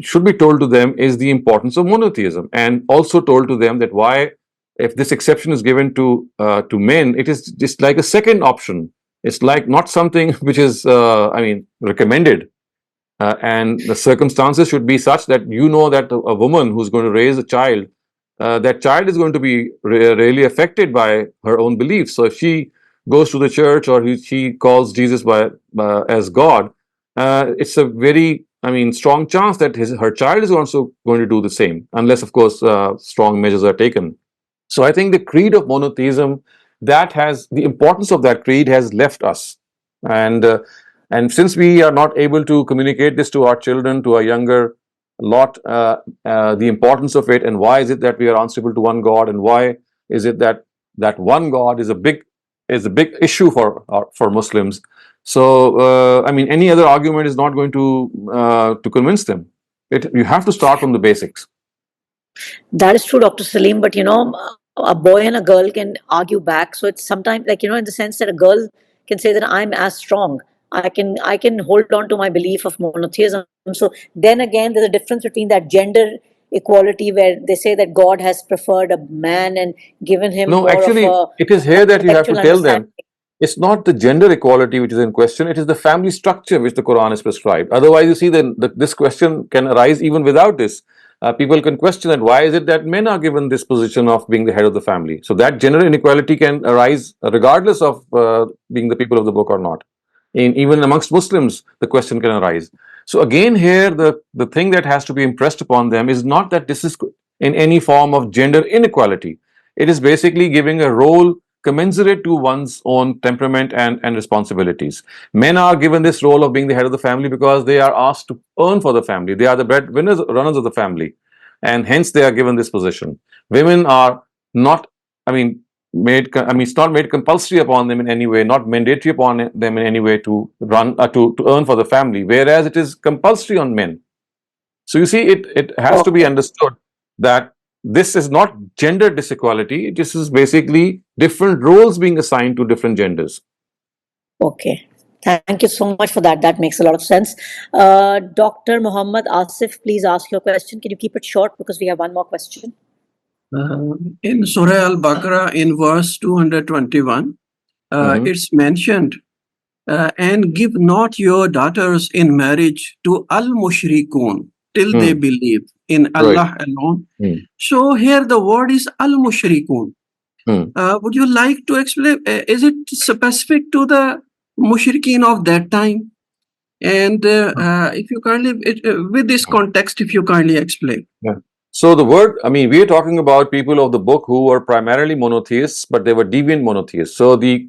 should be told to them is the importance of monotheism, and also told to them that why, if this exception is given to men, it is just like a second option. It's like not something which is, recommended. And the circumstances should be such that you know that a woman who's going to raise a child, that child is going to be really affected by her own beliefs. So if she goes to the church or she calls Jesus as God, it's a very, strong chance that her child is also going to do the same, unless, of course, strong measures are taken. So I think the creed of monotheism, that has the importance of that creed has left us, and since we are not able to communicate this to our children, to our younger lot, the importance of it, and why is it that we are answerable to one God, and why is it that one God is a big issue for Muslims. So any other argument is not going to convince them. You have to start from the basics. That is true, Dr. Saleem, but a boy and a girl can argue back. So it's sometimes like, in the sense that a girl can say that I'm as strong. I can hold on to my belief of monotheism. So then again, there's a difference between that gender equality where they say that God has preferred a man and given him No, more actually, of it is here that you have to intellectual tell them understanding. it's not the gender equality which is in question, it is the family structure which the Quran has prescribed. Otherwise, you see, this question can arise even without this. People can question that why is it that men are given this position of being the head of the family? So that gender inequality can arise regardless of being the people of the book or not. Even amongst Muslims, the question can arise. So again, here the thing that has to be impressed upon them is not that this is in any form of gender inequality. It is basically giving a role commensurate to one's own temperament and responsibilities. Men are given this role of being the head of the family because they are asked to earn for the family. They are the breadwinners, runners of the family, and hence they are given this position. Women are not, it's not made compulsory upon them in any way, not mandatory upon them in any way to run to earn for the family, whereas it is compulsory on men. So you see, it has to be understood that this is not gender disequality. This is basically different roles being assigned to different genders. Okay. Thank you so much for that. That makes a lot of sense. Dr. Muhammad Asif, please ask your question. Can you keep it short because we have one more question? In Surah Al-Baqarah, in verse 221, it's mentioned, and give not your daughters in marriage to al-mushrikun till they believe in Allah alone. So here the word is al-mushrikun. Would you like to explain, is it specific to the mushrikeen of that time? And if you kindly, with this context, if you kindly explain. Yeah. So the word, we are talking about people of the book who were primarily monotheists, but they were deviant monotheists. So the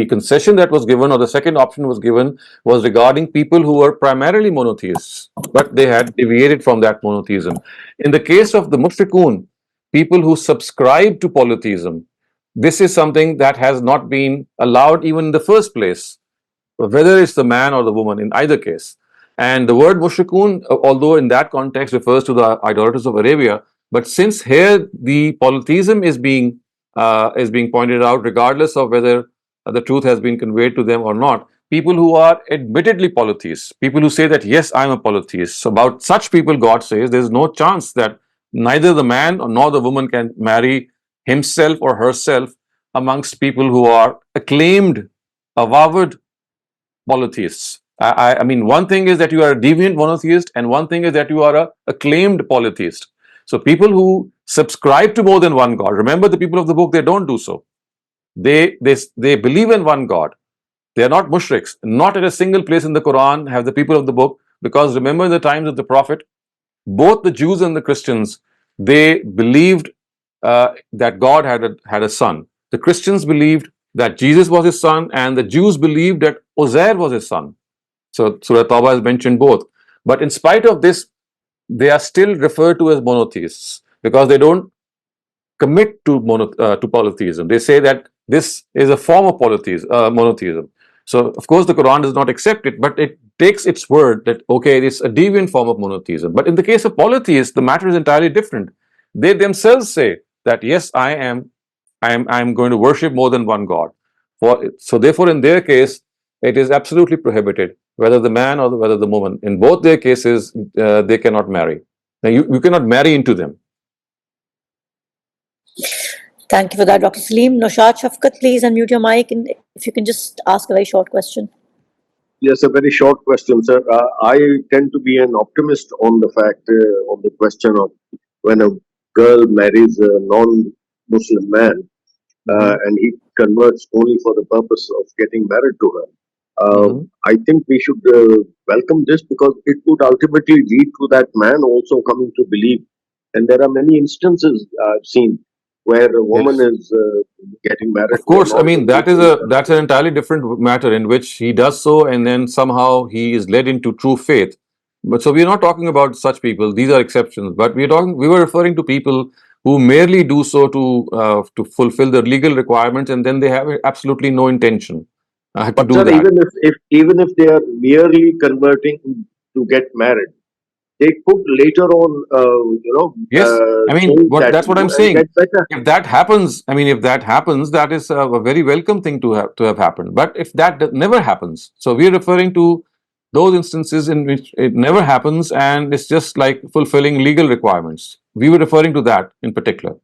concession that was given, or the second option was given, was regarding people who were primarily monotheists, but they had deviated from that monotheism. In the case of the mushrikun, people who subscribe to polytheism, this is something that has not been allowed even in the first place, whether it's the man or the woman, in either case. And the word mushrikun, although in that context refers to the idolaters of Arabia, but since here the polytheism is being pointed out, regardless of whether the truth has been conveyed to them or not, people who are admittedly polytheists, people who say that yes, I'm a polytheist, so about such people, God says there's no chance that neither the man nor the woman can marry himself or herself amongst people who are acclaimed, avowed polytheists. One thing is that you are a deviant monotheist, and one thing is that you are a acclaimed polytheist. So people who subscribe to more than one God, remember the people of the book, they don't do so. They believe in one God. They are not mushriks. Not at a single place in the Quran have the people of the book, because remember in the times of the Prophet, both the Jews and the Christians, they believed that God had a son. The Christians believed that Jesus was his son, and the Jews believed that Uzair was his son. So Surah Tawbah has mentioned both. But in spite of this, they are still referred to as monotheists because they don't commit to polytheism. They say that this is a form of monotheism. So of course the Quran does not accept it, but it takes its word that okay, it's a deviant form of monotheism. But in the case of polytheists, the matter is entirely different. They themselves say that yes, I am going to worship more than one God. So therefore, in their case, it is absolutely prohibited, whether the man or whether the woman. In both their cases, they cannot marry. Now, you cannot marry into them. Thank you for that, Dr. Saleem. Noshad Shafkat, please unmute your mic, and if you can just ask a very short question. Yes, a very short question, sir. I tend to be an optimist on the fact, on the question of when a girl marries a non-Muslim man, and he converts only for the purpose of getting married to her. I think we should welcome this because it would ultimately lead to that man also coming to believe. And there are many instances I've seen where a woman Yes. is getting married Of to a course, I mean knowledgeable that's an entirely different matter in which he does so, and then somehow he is led into true faith. But so we're not talking about such people; these are exceptions. But we were referring to people who merely do so to fulfill the legal requirements, and then they have absolutely no intention to But do sir, that. even if they are merely converting to get married, they could later on, Yes, I mean change that that's what I'm and saying. get better. If that happens, I mean, if that happens, that is a very welcome thing to have happened. But if that never happens, so we're referring to those instances in which it never happens, and it's just like fulfilling legal requirements. We were referring to that in particular.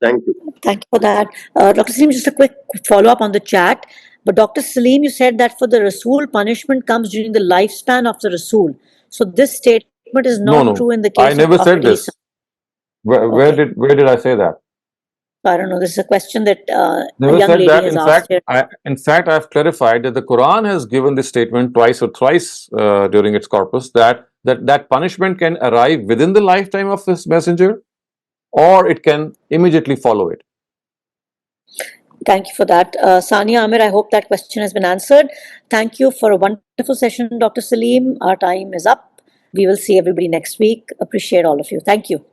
Thank you. Thank you for that. Dr. Saleem, just a quick follow-up on the chat. But Dr. Saleem, you said that for the Rasul, punishment comes during the lifespan of the Rasul. So this statement is No, not no, true in the I case of never Prophet said Isa. this. Okay. Where did I say that? I don't know. This is a question that a Never young said lady that. has asked here. In fact, I've clarified that the Quran has given this statement twice or thrice during its corpus that punishment can arrive within the lifetime of this messenger, or it can immediately follow it. Thank you for that. Sania, Amir, I hope that question has been answered. Thank you for a wonderful session, Dr. Saleem. Our time is up. We will see everybody next week. Appreciate all of you. Thank you.